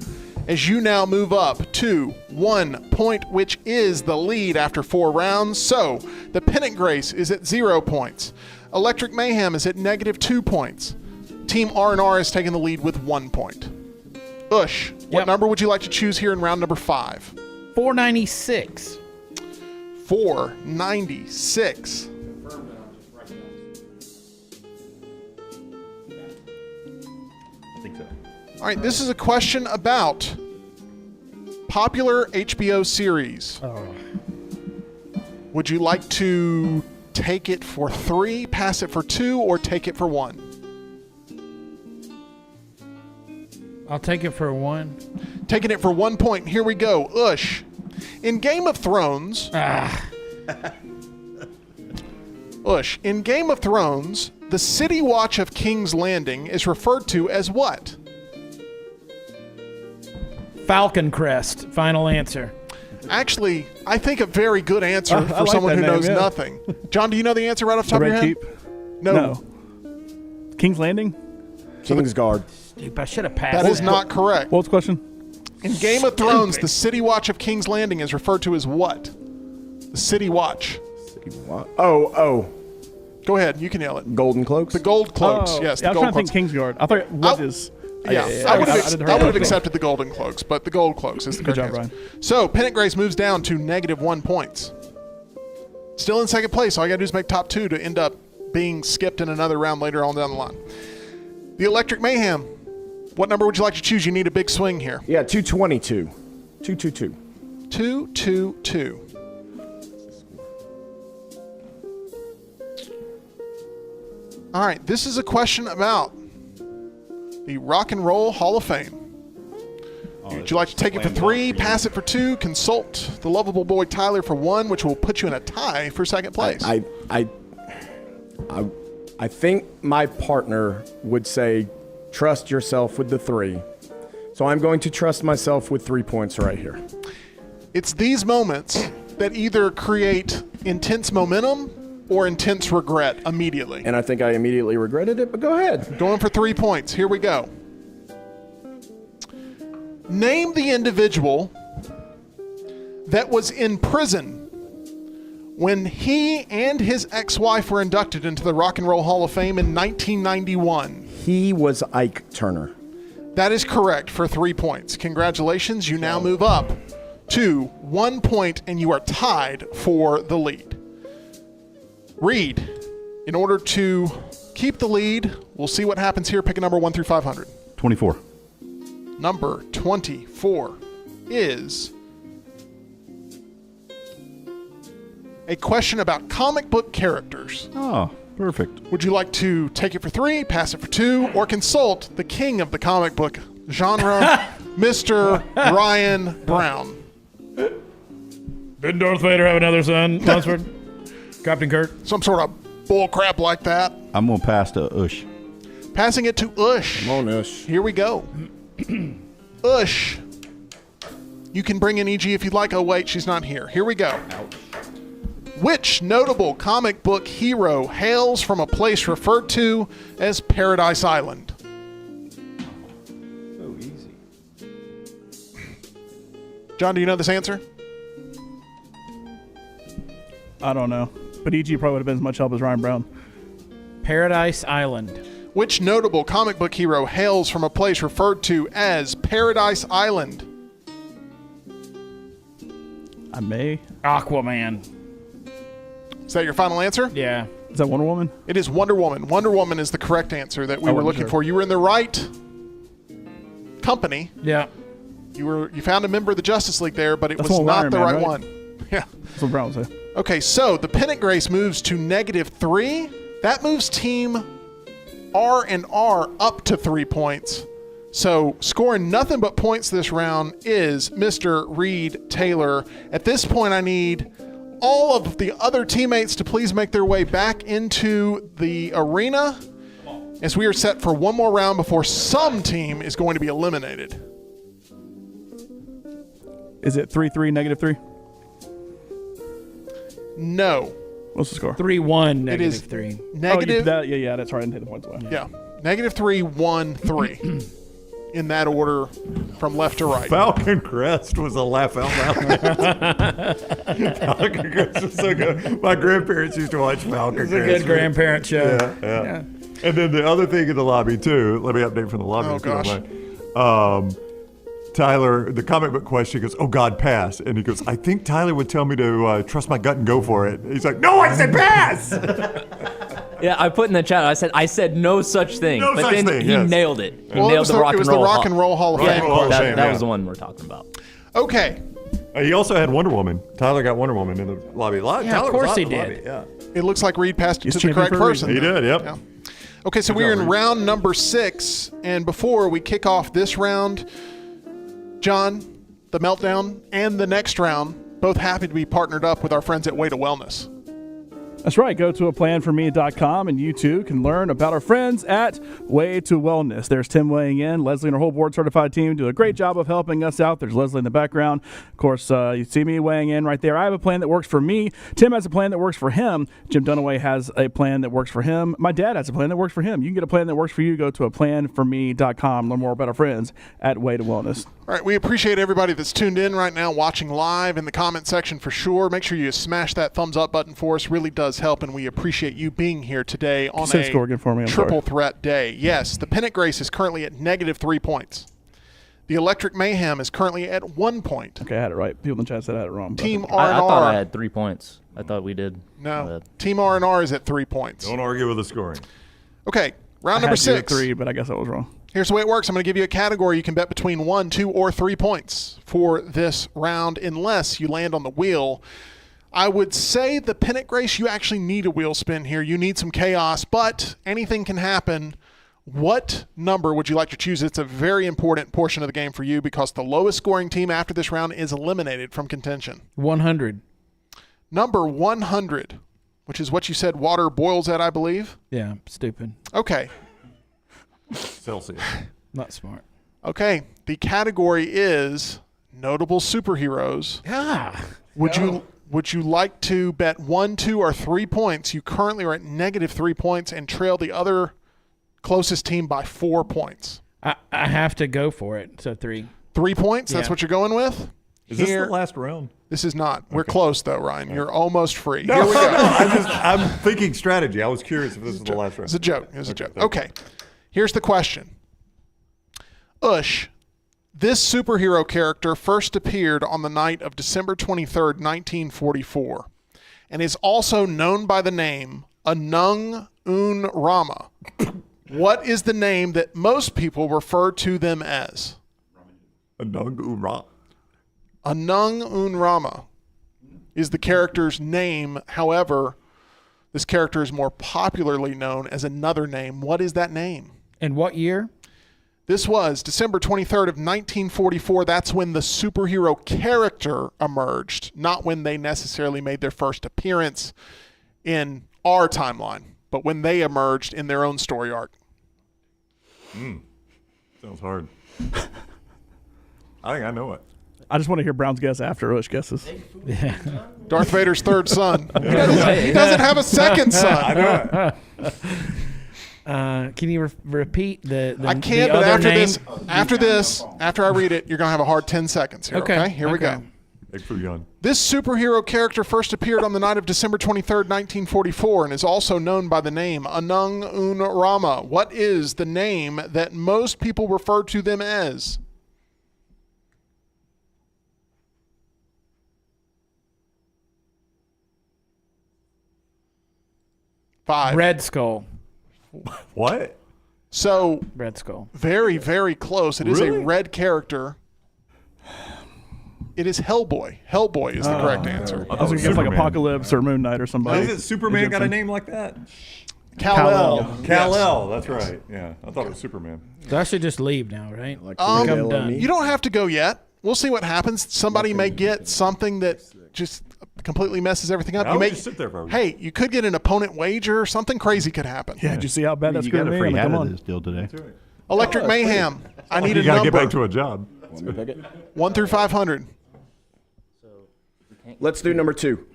As you now move up to 1 point, which is the lead after 4 rounds. So the Pennant Grace is at 0 points. Electric Mayhem is at -2 points. Team R&R is taking the lead with 1 point. Ush, what Yep. number would you like to choose here in round number 5? 496. 496. I think so. All right, this is a question about popular HBO series. Would you like to take it for 3, pass it for 2, or take it for 1? I'll take it for 1. Taking it for 1 point. Here we go. Ush. In Game of Thrones. Ush. In Game of Thrones, the City Watch of King's Landing is referred to as what? Falcon Crest. Final answer. Actually, I think a very good answer I for like someone who that name, knows yeah. nothing. John, do you know the answer right off the The top of your Red head? Keep? No. King's Landing? Kingsguard. Dude, I should have passed That is not correct. What's the question? In Game of Thrones, the City Watch of King's Landing is referred to as what? The City Watch. What? Oh, Go ahead, you can yell it. Golden Cloaks. The Gold Cloaks, Oh, yes, yeah, I the was Gold trying to Cloaks. think Kingsguard. I thought it was Oh, his. Yeah, yeah, I would have didn't hear I would have that. accepted the Golden Cloaks, but the Gold Cloaks is the Good correct job, answer. Brian. So, Pennant Grace moves down to -1 points. Still in second place. All you got to do is make top 2 to end up being skipped in another round later on down the line. The Electric Mayhem. What number would you like to choose? You need a big swing here. Yeah, 222. 222. 222. All right, this is a question about the Rock and Roll Hall of Fame. Would you like to take it for 3, pass it for 2, consult the lovable boy Tyler for 1, which will put you in a tie for second place? I think my partner would say, trust yourself with the 3. So I'm going to trust myself with 3 points right here. It's these moments that either create intense momentum or intense regret immediately. And I think I immediately regretted it, but go ahead. Going for 3 points. Here we go. Name the individual that was in prison when he and his ex-wife were inducted into the Rock and Roll Hall of Fame in 1991. He was Ike Turner. That is correct for 3 points. Congratulations. You now move up to 1 point and you are tied for the lead. Reed, in order to keep the lead, we'll see what happens here. Pick a number 1 through 500. 24. Number 24 is a question about comic book characters. Oh, perfect. Would you like to take it for 3, pass it for 2, or consult the king of the comic book genre, Mr. Ryan Brown? Didn't Darth Vader have another son, Lunceford? Captain Kirk? Some sort of bull crap like that. I'm going to pass to Ush. Passing it to Ush. Come on, Ush. Here we go. Ush. You can bring in EG if you'd like. Oh, wait, she's not here. Here we go. Which notable comic book hero hails from a place referred to as Paradise Island? So easy. John, do you know this answer? I don't know. But EG probably would have been as much help as Ryan Brown. Paradise Island. Which notable comic book hero hails from a place referred to as Paradise Island? I may. Aquaman. Is that your final answer? Yeah. Is that Wonder Woman? It is Wonder Woman. Wonder Woman is the correct answer that we were wasn't looking sure. for. You were in the right company. Yeah. You found a member of the Justice League there, but it That's was one not Iron the Man, right right? one. Yeah. That's what Brown would say. Okay, so the Pennant Grace moves to -3. That moves team R&R up to 3 points. So scoring nothing but points this round is Mr. Reed Taylor. At this point, I need all of the other teammates to please make their way back into the arena, as we are set for one more round before some team is going to be eliminated. Is it 3-3, -3? No. What's the score? 3-1, It is -3. negative. Yeah, that's right. I didn't take the points away. Yeah. -3, 1, 3. In that order from left to right. Falcon Crest was a laugh out loud. Falcon Crest was so good. My grandparents used to watch Falcon It's Crest. a good grandparent show. Yeah. And then the other thing in the lobby, too, let me update from the lobby. Oh, if you don't gosh. mind. Tyler, the comic book question, goes, oh, God, pass. And he goes, I think Tyler would tell me to trust my gut and go for it. He's like, no, I said pass! Yeah, I put in the chat. I said no such thing. No but such then thing, he yes. nailed it. He Well, nailed the Rock it was and the Roll. Rock and Roll Hall of Yeah, Fame. Hall of that, Fame, that yeah. was the one we're talking about. Okay. He also had Wonder Woman. Tyler got Wonder Woman in the lobby. Yeah, of course he did. Yeah. It looks like Reed passed it He's to the champion correct for a person. reason. He did, yep. Yeah. Okay, so we're in round number 6. And before we kick off this round, John, the Meltdown, and the next round, both happy to be partnered up with our friends at Way to Wellness. That's right. Go to aplanforme.com and you too can learn about our friends at Way to Wellness. There's Tim weighing in. Leslie and her whole board certified team do a great job of helping us out. There's Leslie in the background. Of course, you see me weighing in right there. I have a plan that works for me. Tim has a plan that works for him. Jim Dunaway has a plan that works for him. My dad has a plan that works for him. You can get a plan that works for you. Go to aplanforme.com. Learn more about our friends at Way to Wellness. All right, we appreciate everybody that's tuned in right now, watching live in the comment section for sure. Make sure you smash that thumbs up button for us. Really does help, and we appreciate you being here today on Say a the score again for me. I'm triple sorry. threat day. Yes, the Pennant Grace is currently at -3 points. The Electric Mayhem is currently at 1 point. Okay, I had it right. People in the chat said I had it wrong. but- Team I R&R. thought I had 3 points. I thought we did. No, Team R&R is at 3 points. Don't argue with the scoring. Okay, round I number had you at 6. 3, but I guess I was wrong. Here's the way it works. I'm going to give you a category. You can bet between 1, 2, or 3 points for this round unless you land on the wheel. I would say the Pennant Grace, you actually need a wheel spin here. You need some chaos, but anything can happen. What number would you like to choose? It's a very important portion of the game for you because the lowest scoring team after this round is eliminated from contention. 100. Number 100, which is what you said water boils at, I believe. Yeah, stupid. Okay. Celsius. Not smart. Okay. The category is notable superheroes. Ah. Would you like to bet 1, 2, or 3 points? You currently are at -3 points and trail the other closest team by 4 points. I have to go for it. So 3. 3 points? That's Yeah. what you're going with? Is this the last round? This is not. We're close, though, Ryan. You're almost free. No, Here we go. I'm thinking strategy. I was curious if this was the last round. It's a joke. It was a joke. thank you. Okay. Here's the question. Ush, this superhero character first appeared on the night of December 23rd, 1944. and is also known by the name Anung Un Rama. What is the name that most people refer to them as? Anung Ura. Anung Un Rama is the character's name. However, this character is more popularly known as another name. What is that name? And what year? This was December 23rd of 1944. That's when the superhero character emerged, not when they necessarily made their first appearance in our timeline, but when they emerged in their own story arc. Sounds hard. I think I know it. I just want to hear Brown's guess after Rush guesses. Darth Vader's third son. He doesn't have a second son. I know it. Can you repeat the I can't, the but other after name? after I read it, you're going to have a hard 10 seconds here. Okay, here we go. Big Fuyon. This superhero character first appeared on the night of December 23rd, 1944, and is also known by the name Anung Un Rama. What is the name that most people refer to them as? Five. Red Skull. What? So, Red Skull. very, very close. It is Really? a red character. It is Hellboy. Hellboy is the correct answer. I was going to guess like Apocalypse or Moon Knight or somebody. Is it Superman got a name like that? Kal-El. Kal-El, that's right. Yeah, I thought it was Superman. So I should just leave now, right? Um, done. You don't have to go yet. We'll see what happens. Somebody may get something that just completely messes everything up. I You would may just sit there if I were you. Hey, you could get an opponent wager. Something crazy could happen. Yeah, did you see how bad that's You going got to a be? free I mean, hat come of on. this deal today. Electric Mayhem. I need You a got to number. get back to a job. 1 through 500. Let's do number 2.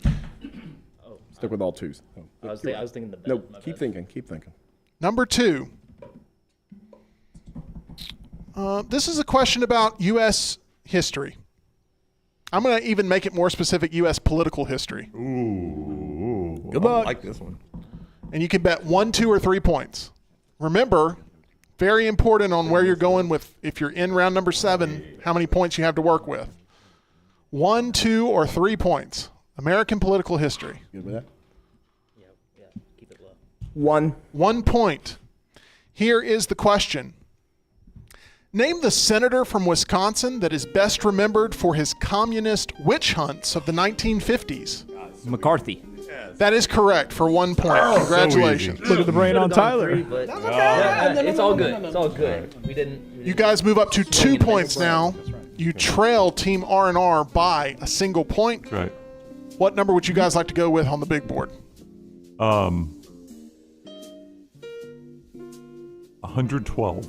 Stick with all 2s. I was thinking the belt. No, my keep bad. thinking. Keep thinking. Number 2. This is a question about U.S. history. I'm going to even make it more specific, U.S. political history. Ooh. Good luck. I like this one. And you can bet 1, 2, or 3 points. Remember, very important on where you're going with, if you're in round number 7, how many points you have to work with. 1, 2, or 3 points. American political history. Good with that? Yeah, keep it low. 1. 1 point. Here is the question. Name the senator from Wisconsin that is best remembered for his communist witch hunts of the 1950s. McCarthy. That is correct for 1 point. Congratulations. Look at the brain on Tyler. It's all good. It's all good. We didn't. You guys move up to 2 points now. You trail Team R&R by a single point. Right. What number would you guys like to go with on the big board? 112.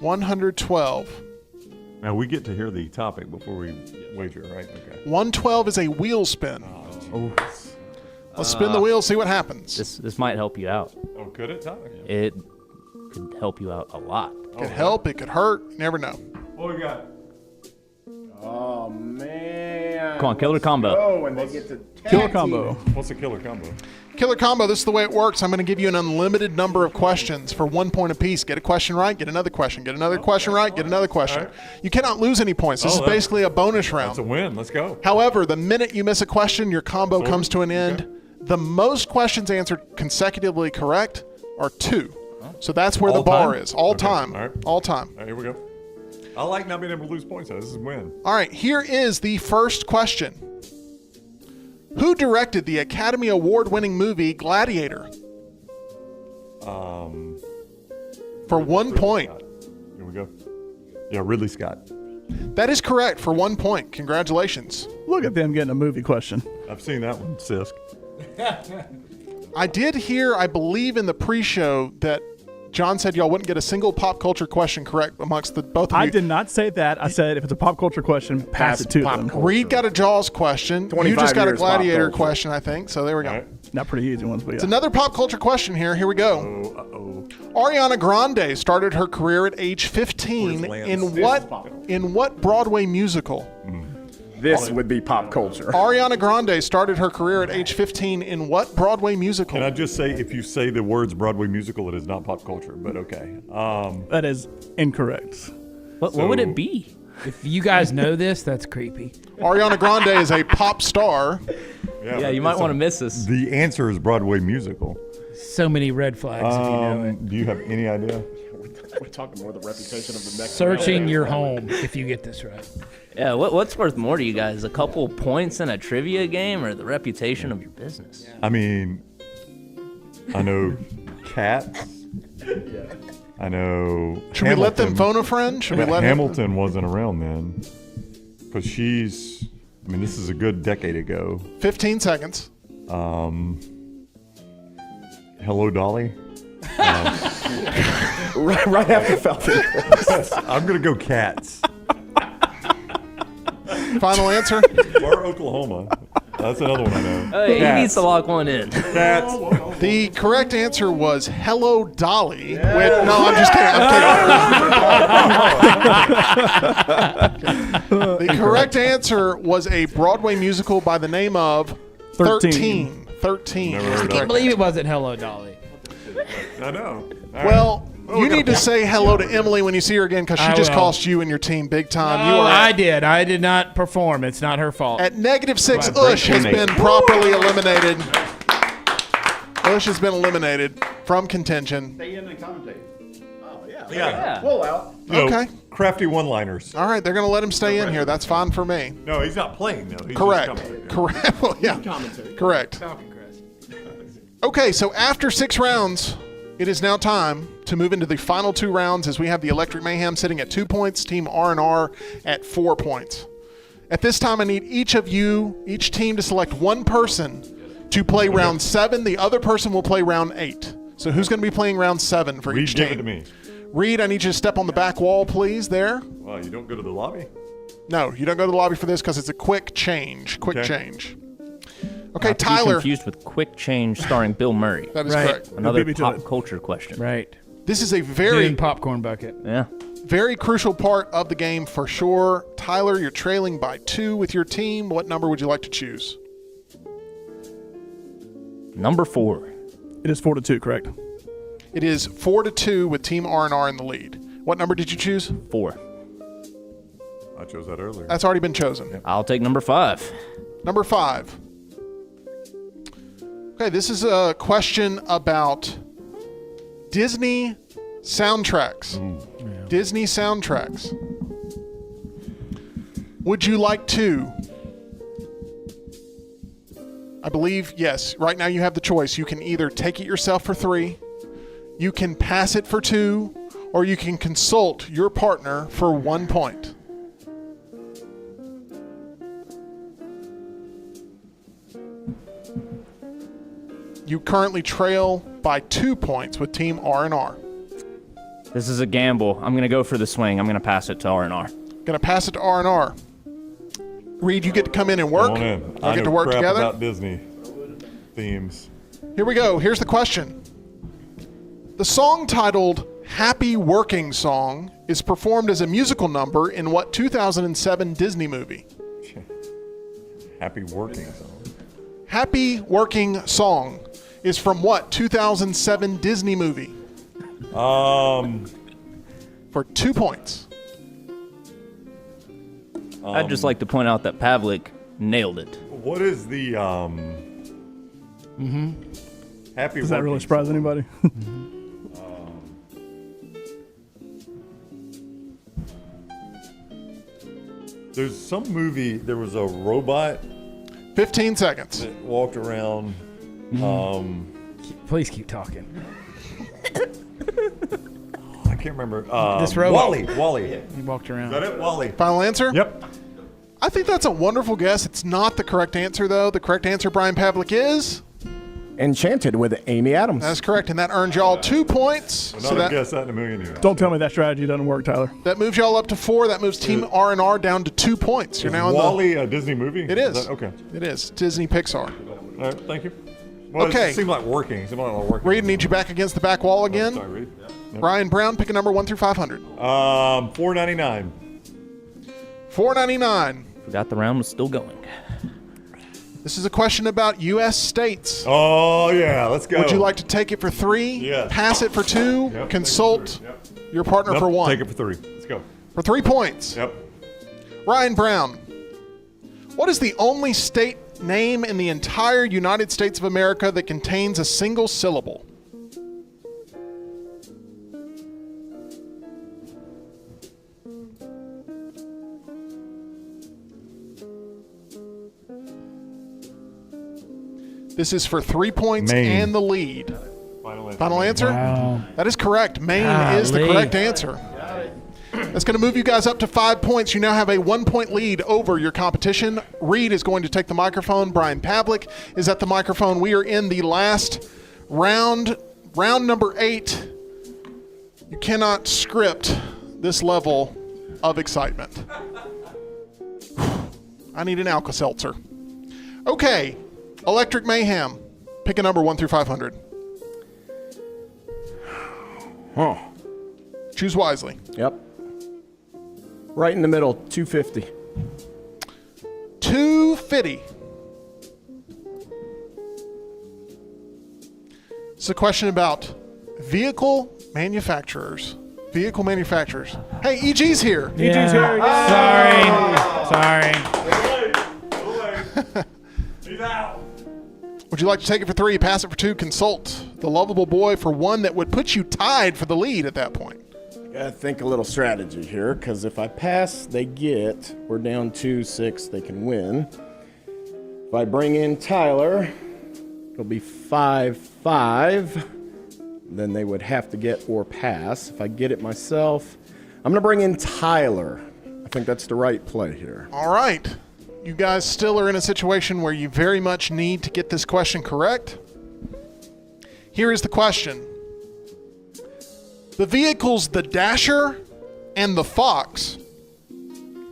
112. Now we get to hear the topic before we wager, right? Okay. 112 is a wheel spin. Let's spin the wheel, see what happens. This might help you out. Oh, could it, Tyler? It could help you out a lot. It could help, it could hurt. You never know. What we got? Oh, man. Come on, killer combo. Oh, and they get to Killer combo. What's a killer combo? Killer combo, this is the way it works. I'm going to give you an unlimited number of questions for 1 point apiece. Get a question right, get another question. Get another question right, get another question. You cannot lose any points. This is basically a bonus round. That's a win. Let's go. However, the minute you miss a question, your combo comes to an end. The most questions answered consecutively correct are 2. So that's where All the bar time? is. All Okay. time. All right. All time. All right, here we go. I like not being able to lose points, though. This is a win. All right, here is the first question. Who directed the Academy Award-winning movie Gladiator? For 1 point. Here we go. Yeah, Ridley Scott. That is correct for 1 point. Congratulations. Look at them getting a movie question. I've seen that one, Sisk. I did hear, I believe in the pre-show, that John said y'all wouldn't get a single pop culture question correct amongst the both of you. I did not say that. I said if it's a pop culture question, pass it to them. Reed got a Jaws question. You 25 just got a years pop Gladiator culture. question, I think. So there we go. All right. Not pretty easy ones, but yeah. It's another pop culture question here. Here we go. Uh-oh. Ariana Grande started her career at age 15 Where's Lance? in what Broadway musical? This would be pop culture. Ariana Grande started her career at age 15 in what Broadway musical? Can I just say, if you say the words Broadway musical, it is not pop culture, but okay. That is incorrect. What would it be? If you guys know this, that's creepy. Ariana Grande is a pop star. Yeah, you might want to miss this. The answer is Broadway musical. So many red flags if you know it. Do you have any idea? We're talking more the reputation of the next. Searching your home if you get this right. Yeah, what's worth more to you guys? A couple points in a trivia game or the reputation of your business? I mean, I know Cats. I know. Should we let them phone a friend? Should we let Hamilton wasn't around then, because she's. I mean, this is a good decade ago. 15 seconds. Hello, Dolly. right after Falcon. I'm gonna go Cats. Final answer? Or Oklahoma. That's another one I know. He needs to lock one in. Cats. The correct answer was Hello, Dolly. No, I'm just kidding. The correct answer was a Broadway musical by the name of 13. 13. Never was heard the of Can't correct believe it wasn't Hello, Dolly. I know. Well, you need to say hello to Emily when you see her again because she I just will. cost you and your team big time. You Oh, are I did. I did not perform. It's not her fault. at -6. Ush has been properly eliminated. Ush has been eliminated from contention. Yeah. Pull out. Okay. Crafty one-liners. All right, they're going to let him stay in here. That's fine for me. No, he's not playing though. He's Correct. Just coming. Correct. Well, yeah. Correct. Okay, so after 6 rounds, it is now time to move into the final 2 rounds as we have the Electric Mayhem sitting at 2 points, Team R&R at 4 points. At this time, I need each team to select one person to play round 7. The other person will play round 8. So who's going to be playing round 7 for Reed, each give team? it to me. Reed, I need you to step on the back wall, please, there. Wow, you don't go to the lobby? No, you don't go to the lobby for this because it's a quick change. Okay, Not to be Tyler. confused with Quick Change starring Bill Murray. That is Right. correct. Another beat me to pop it. culture question. Right. This is a Dude very, in popcorn bucket. Yeah. very crucial part of the game for sure. Tyler, you're trailing by 2 with your team. What number would you like to choose? Number 4. It is 4-2, correct? It is 4-2 with Team R&R in the lead. What number did you choose? 4. I chose that earlier. That's already been chosen. I'll take number 5. Number 5. Okay, this is a question about Disney soundtracks. Disney soundtracks. Would you like to? I believe, yes. Right now you have the choice. You can either take it yourself for 3, you can pass it for 2, or you can consult your partner for 1 point. You currently trail by 2 points with Team R&R. This is a gamble. I'm going to go for the swing. I'm going to pass it to R&R. Gonna pass it to R&R. Reed, you get to come in and work. Come on in. We I get know to work crap together. about Disney themes. Here we go. Here's the question. The song titled Happy Working Song is performed as a musical number in what 2007 Disney movie? Happy working song. Happy Working Song is from what 2007 Disney movie? For 2 points. I'd just like to point out that Pavlik nailed it. What is the happy? Does that really working surprise song? anybody? There's some movie. There was a robot 15 seconds. that walked around. Please keep talking. I can't remember. This robot. Wally. He walked around. Is that it? Wally. Final answer? Yep. I think that's a wonderful guess. It's not the correct answer, though. The correct answer, Brian Pavlik, is... Enchanted with Amy Adams. That's correct, and that earns y'all 2 points. Would So not have that, guessed that in a million years. Don't tell me that strategy doesn't work, Tyler. that moves y'all up to 4. That moves Team R&R down to 2 points. You're now in Wally a Disney movie? It is. That, okay. It is. Disney Pixar. All right. Thank you. Well, Okay. It seemed like working. Seemed like working. Reed, need you back against the back wall again. Sorry, Reed. Ryan Brown, pick a number 1 through 500. $4.99. $4.99. Forgot the round was still going. This is a question about U.S. states. Oh yeah, let's go. Would you like to take it for 3? Yes. Pass it for 2? Yep, Consult take it for 3. your partner Nope, for 1? Take it for 3. Let's go. For 3 points. Yep. Ryan Brown, what is the only state name in the entire United States of America that contains a single syllable? This is for 3 points Maine. and the lead. Final answer? Wow. That is correct. Maine is the correct answer. That's going to move you guys up to 5 points. You now have a 1 point lead over your competition. Reed is going to take the microphone. Brian Pavlik is at the microphone. We are in the last round, round number 8. You cannot script this level of excitement. I need an Alka-Seltzer. Okay, Electric Mayhem. Pick a number 1 through 500. Huh. Choose wisely. Yep. Right in the middle, 250. 250. It's a question about vehicle manufacturers. Vehicle manufacturers. Hey, EG's here. EG's here. Sorry. He's out. Would you like to take it for 3, pass it for 2, consult the lovable boy for 1 that would put you tied for the lead at that point? Gotta think a little strategy here, because if I pass, they get. We're down 2-6, they can win. If I bring in Tyler, it'll be 5-5. Then they would have to get or pass. If I get it myself, I'm gonna bring in Tyler. I think that's the right play here. All right. You guys still are in a situation where you very much need to get this question correct. Here is the question. The vehicles, the Dasher and the Fox,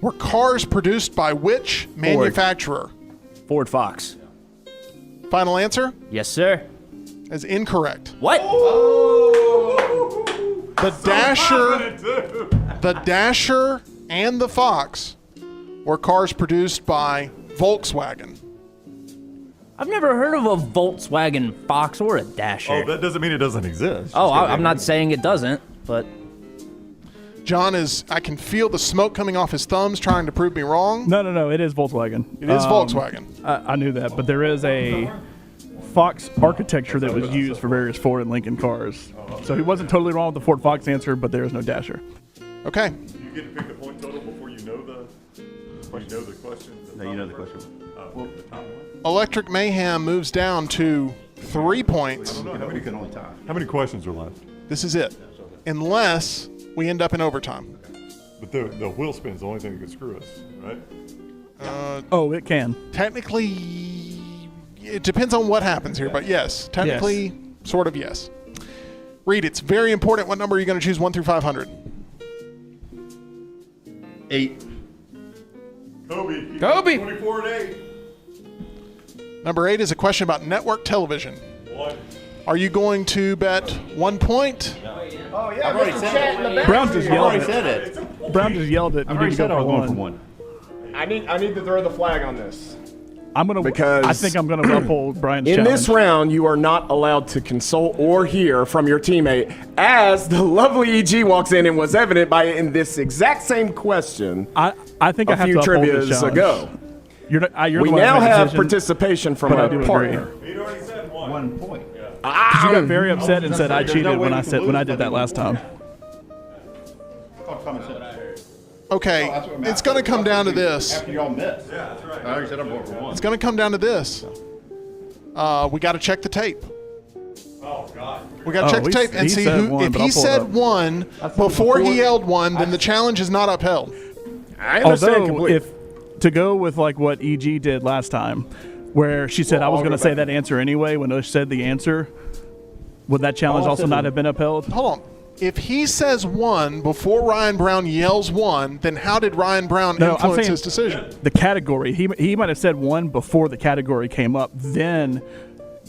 were cars produced by which manufacturer? Ford Fox. Final answer Yes, sir. is incorrect. What? The Dasher and the Fox were cars produced by Volkswagen. I've never heard of a Volkswagen Fox or a Dasher. Oh, that doesn't mean it doesn't exist. Oh, I'm not saying it doesn't, but John I can feel the smoke coming off his thumbs trying to prove me wrong. No. It is Volkswagen. It is Volkswagen. I knew that, but there is a Fox architecture that was used for various Ford and Lincoln cars. So he wasn't totally wrong with the Ford Fox answer, but there is no Dasher. Okay. You get to pick the point total before you know the question. No, you know the question. The top one. Electric Mayhem moves down to 3 points. You can only tie. How many questions are left? This is it. Unless we end up in overtime. But the wheel spin's the only thing that can screw us, right? Oh, it can. Technically, it depends on what happens here, but yes. Technically, sort of yes. Reed, it's very important. What number are you going to choose 1 through 500? 8. Kobe. 24 and 8. Number 8 is a question about network television. 1. Are you going to bet 1 point? Oh, yeah, Mr. Chat in the back. Brown just yelled it. said it. Brown just yelled it. You need to go for going for one. 1. I need to throw the flag on this. Because I think I'm gonna ruffle Brian's In challenge. this round, you are not allowed to consult or hear from your teammate, as the lovely EG walks in and was evident by in this exact same question I think I a have few to uphold this trivias challenge. ago. You're We the one now that made the have decision, participation from but I our do agree. partner. He'd already said 1. 1 point. You got very upset and said I cheated when I did that last time. Okay, it's going to come down to this. After y'all missed. Yeah, that's right. I already said I'm going for 1. It's going to come down to this. We got to check the tape. Oh, God. We got to check the tape and he see said who. one, If but he I'll pull it said up. 1 before he yelled 1, then the challenge is not upheld. I understand Although, completely. if to go with like what EG did last time, where she said I was going to say that answer anyway when Ush said the answer, would that challenge also not have been upheld? Hold on. If he says 1 before Ryan Brown yells 1, then how did Ryan Brown No, I'm influence saying- his decision? The category, he might have said 1 before the category came up. Then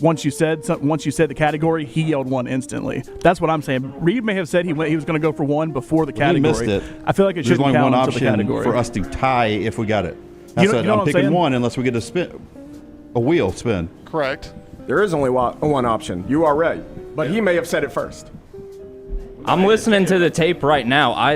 once you said the category, he yelled 1 instantly. That's what I'm saying. Reed may have said he was going to go for 1 before the He category. missed it. I feel like it There's should only count one until the option category. for us to tie if we got it. I said you know I'm what I'm picking saying? 1 unless we get a wheel spin. Correct. There is only one option. You are right. But he may have said it first. I'm listening to the tape right now. I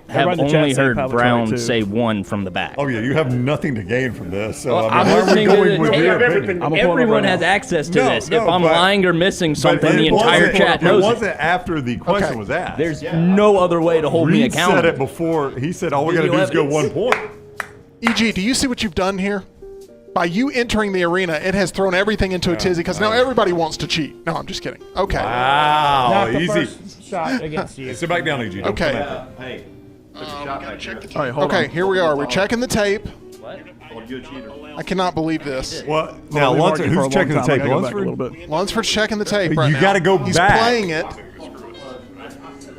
have Everybody in the chat only saying heard Pablo Brown 22. say 1 from the back. Oh yeah, you have nothing to gain from this. So Well, I mean, I'm why are we listening to going the with tape. your opinion? I'm gonna pull it up Everyone right has now. access to this. If I'm but- lying or missing but something, the it entire wasn't- chat knows It it. wasn't after the question Okay. was asked. There's no other way to hold me Reed accountable. said it before. He said all we got to do Video is go evidence. 1 point. EG, do you see what you've done here? By you entering the arena, it has thrown everything into a tizzy because now everybody wants to cheat. No, I'm just kidding. Okay. Wow, Not the easy. first shot against you. Sit back down, EG. Don't Okay. come at Hey, put your shot back there. All right, hold Okay, on. here we are. We're checking the tape. What? Oh, you a cheater. I cannot believe this. What? Now, We've Lunceford, argued for a who's long checking the time. I tape? gotta go back a little Lunceford? bit. Lunsford's checking the tape right You now. gotta go He's back. playing it.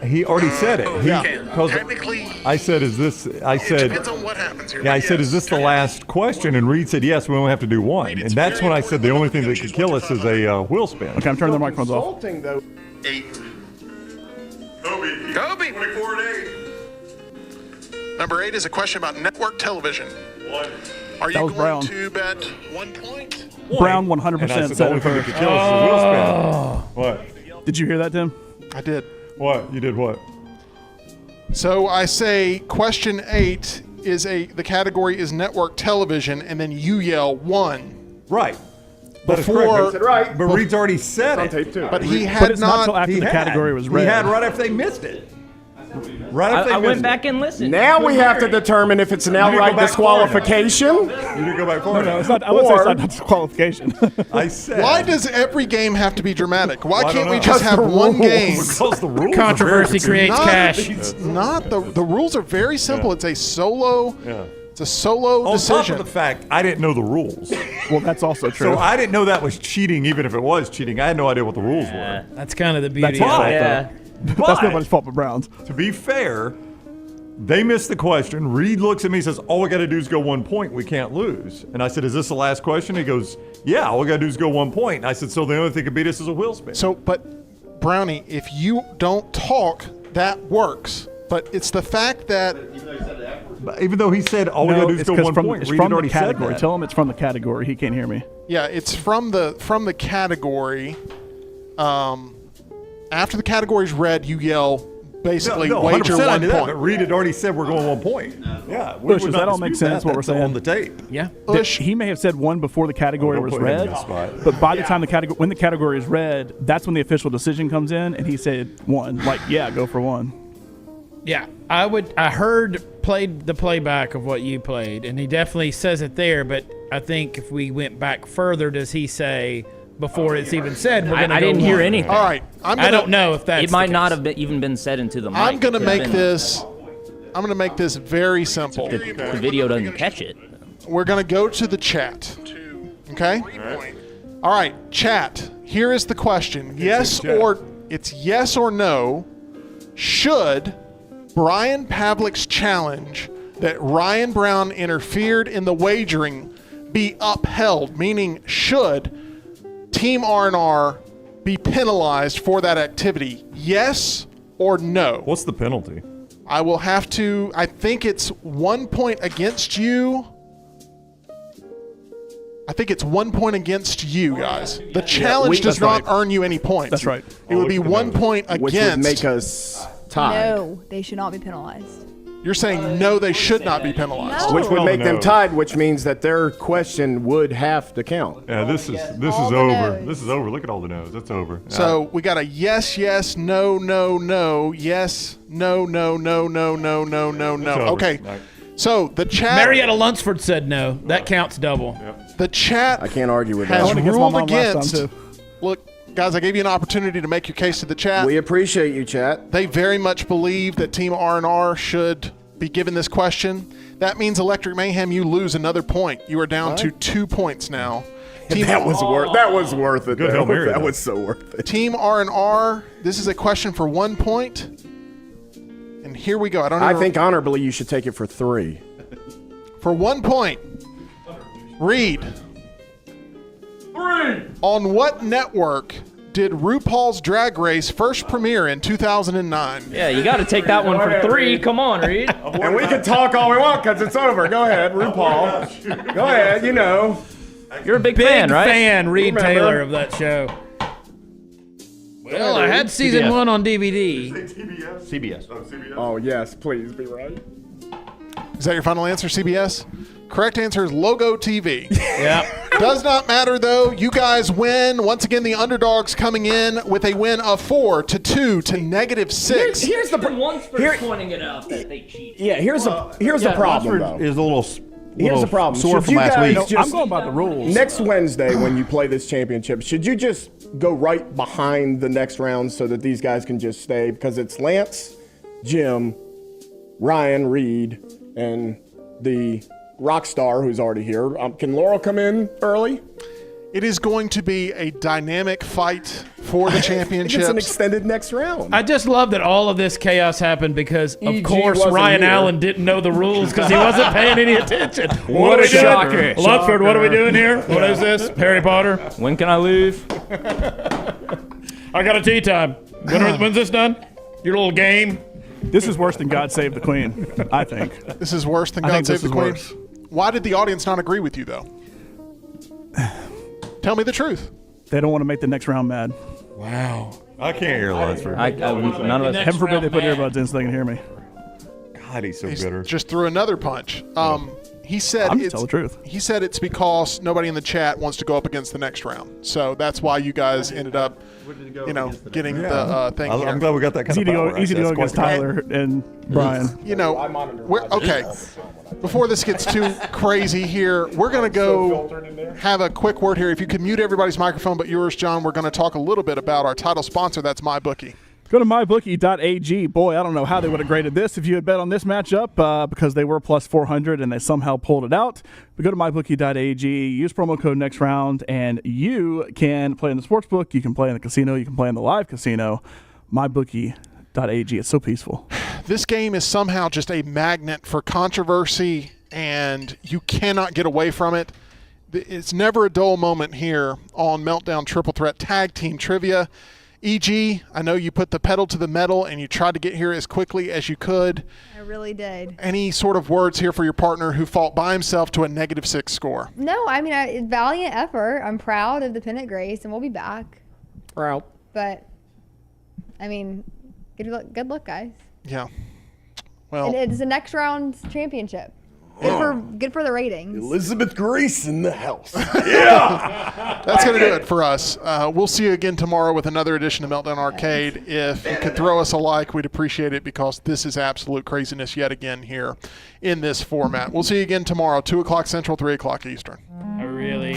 He already said it. He, Yeah. 'cause Technically, I said, "Is this?" I said, on what happens here. "Yeah." I said, "Is this the last question?" And Reed said, "Yes. We only have to do one." And that's when I said the only thing that could kill us is a wheel spin. Okay, I'm turning the microphones off. Insulting, though. 8. Kobe. 24 and 8. Number 8 is a question about network television. Are you That was going Brown. to bet 1 point? Brown And I 100% said the said only it thing that first. could kill us is a wheel spin. What? Did you hear that, Tim? I did. What? You did what? So I say question 8 is the category is network television, and then you yell 1. Right. That is Before- correct. Said right. But Reed's already said On it. tape, too. But he But had it's not until not. after He the had. category was read. He had right after they missed it. Right after I they went missed back and listened. Now we have to determine if it's an didn't go outright back far enough. disqualification. it. You didn't go back far No, enough. it's not. I would say it's Or- not disqualification. I said. Why does every game have to be dramatic? Why I don't can't we know. just have Because the one rules. game? Because the rules. Controversy are very creates Not- cash. It's not the rules are very simple. Yeah. It's a solo. Yeah. It's a solo On decision. top of the fact, I didn't know the rules. Well, that's also true. So I didn't know that was cheating, even if it was cheating. I had no idea what the rules were. That's kind of the beauty That's of why. it. Yeah. that's But, nobody's fault but Brown's. to be fair, they missed the question. Reed looks at me and says, all we got to do is go 1 point. We can't lose. And I said, is this the last question? He goes, yeah, all we got to do is go 1 point. And I said, so the only thing that could beat us is a wheel spin. So, but Brownie, if you don't talk, that works. But it's the fact that But even though he said all we got to do is it's go 'cause 1 from, point, it's Reed from had the already said category. that. Tell him it's from the category. He can't hear me. yeah, it's from the category. After the category's read, you yell basically no, wager 100% I 1 did that, point. but Reed had already said we're going 1 point. Yeah, we Bush, would does not that all make dispute sense, that. what we're That's saying? on the tape. Yeah. That he may have said 1 before the category don't was put him in read, this spot. but by the time when the category is read, that's when the official decision comes in, and he said 1. Like, yeah, go for 1. Yeah, I played the playback of what you played, and he definitely says it there. But I think if we went back further, does he say before it's even said? We're gonna I go didn't hear 1? anything. All right, I don't know if that's It might the not case. have even been said into the mic. I'm gonna It make could've this. I'm gonna make this very simple. been- The video doesn't catch it. We're gonna go to the chat. Okay. All right, chat. Here is the question: yes or it's yes or no. Should Brian Pavlik's challenge that Ryan Brown interfered in the wagering be upheld? Meaning, should Team R&R be penalized for that activity? Yes or no? What's the penalty? I will have to. I think it's 1 point against you. I think it's 1 point against you guys. The challenge does not earn you any points. That's right. It would be 1 point Which would against. make us tied. No, they should not be penalized. You're saying no, they should not be penalized. No. Which would Well, make them no. tied, which means that their question would have to count. Yeah, this is All the over. no's. This is over. Look at all the no's. That's over. So we got a yes, yes, no, no, no, yes, no, no, no, no, no, no, no, no. over. Okay. Right. So the chat. Marietta Lunsford said no. That counts double. The chat I can't argue with has I that. went against my ruled mom last time, against. too. Look, guys, I gave you an opportunity to make your case to the chat. We appreciate you, chat. They very much believe that Team R&R should be given this question. That means Electric Mayhem, you lose another point. You are down to 2 points now. That was worth it. Good Hail Mary, That though. was so worth it. Team R&R, this is a question for 1 point. And here we go. I think honorably you should take it for 3. for 1 point. Reed. On what network did RuPaul's Drag Race first premiere in 2009? Yeah, you got to take that one for 3. Come on, Reed. And we can talk all we want because it's over. Go ahead, RuPaul. Go ahead, you know. You're a big Big fan, right? fan, Reed Remember. Taylor of that show. Well, I had season 1 on DVD. CBS. Oh, yes, please be right. Is that your final answer, CBS? Correct answer is Logo TV. Yeah. Does not matter, though. You guys win. Once again, the underdogs coming in with a win of 4-2 to -6. Here's the pointing it out that they cheated. Yeah, here's the problem, though. Is a little. Here's the problem. Sore Should from you last guys week. just- I'm going by the rules. Next Wednesday, when you play this championship, should you just go right behind the next round so that these guys can just stay? Because it's Lance, Jim, Ryan, Reed, and the rock star who's already here. Can Laurel come in early? It is going to be a dynamic fight for the championship. It's an extended next round. I just love that all of this chaos happened because, of EG course, wasn't Ryan here. Allen didn't know the rules because he wasn't paying any attention. What are a we doing? shocker. Lunceford, what are we doing here? What is this? Harry Potter? When can I leave? I got a tea time. When's this done? Your little game? This is worse than God Save the Queen, I think. This is worse than I God think Save this the is Queen. worse. Why did the audience not agree with you, though? Tell me the truth. They don't want to make the next round mad. Wow. I can't hear Lunceford. None of us. Heaven forbid they put earbuds in so they can hear me. God, he's so He bitter. just threw another punch. He said I'm just telling the truth. He said it's because nobody in the chat wants to go up against the next round. So that's why you guys ended up, getting the thing here. I'm glad we got that kind Easy of to power. go, easy to go against Tyler and Brian. Okay. Before this gets too crazy here, we're going to go have a quick word here. If you could mute everybody's microphone but yours, John, we're going to talk a little bit about our title sponsor. That's MyBookie. Go to mybookie.ag. Boy, I don't know how they would have graded this if you had bet on this matchup because they were plus 400 and they somehow pulled it out. But go to mybookie.ag, use promo code next round, and you can play in the sportsbook, you can play in the casino, you can play in the live casino. Mybookie.ag. It's so peaceful. This game is somehow just a magnet for controversy, and you cannot get away from it. It's never a dull moment here on Meltdown Triple Threat Tag Team Trivia. EG, I know you put the pedal to the metal and you tried to get here as quickly as you could. I really did. Any sort of words here for your partner who fought by himself to a -6 score? No, I mean, valiant effort. I'm proud of the Pennant Grace, and we'll be back. Proud. But, I mean, good luck, guys. Yeah. Well, And it's the next round's championship. Good for the ratings. Elizabeth Grace in the house. that's going to do it for us. We'll see you again tomorrow with another edition of Meltdown Arcade. If you could throw us a like, we'd appreciate it because this is absolute craziness yet again here in this format. We'll see you again tomorrow, 2 o'clock Central, 3 o'clock Eastern. I really...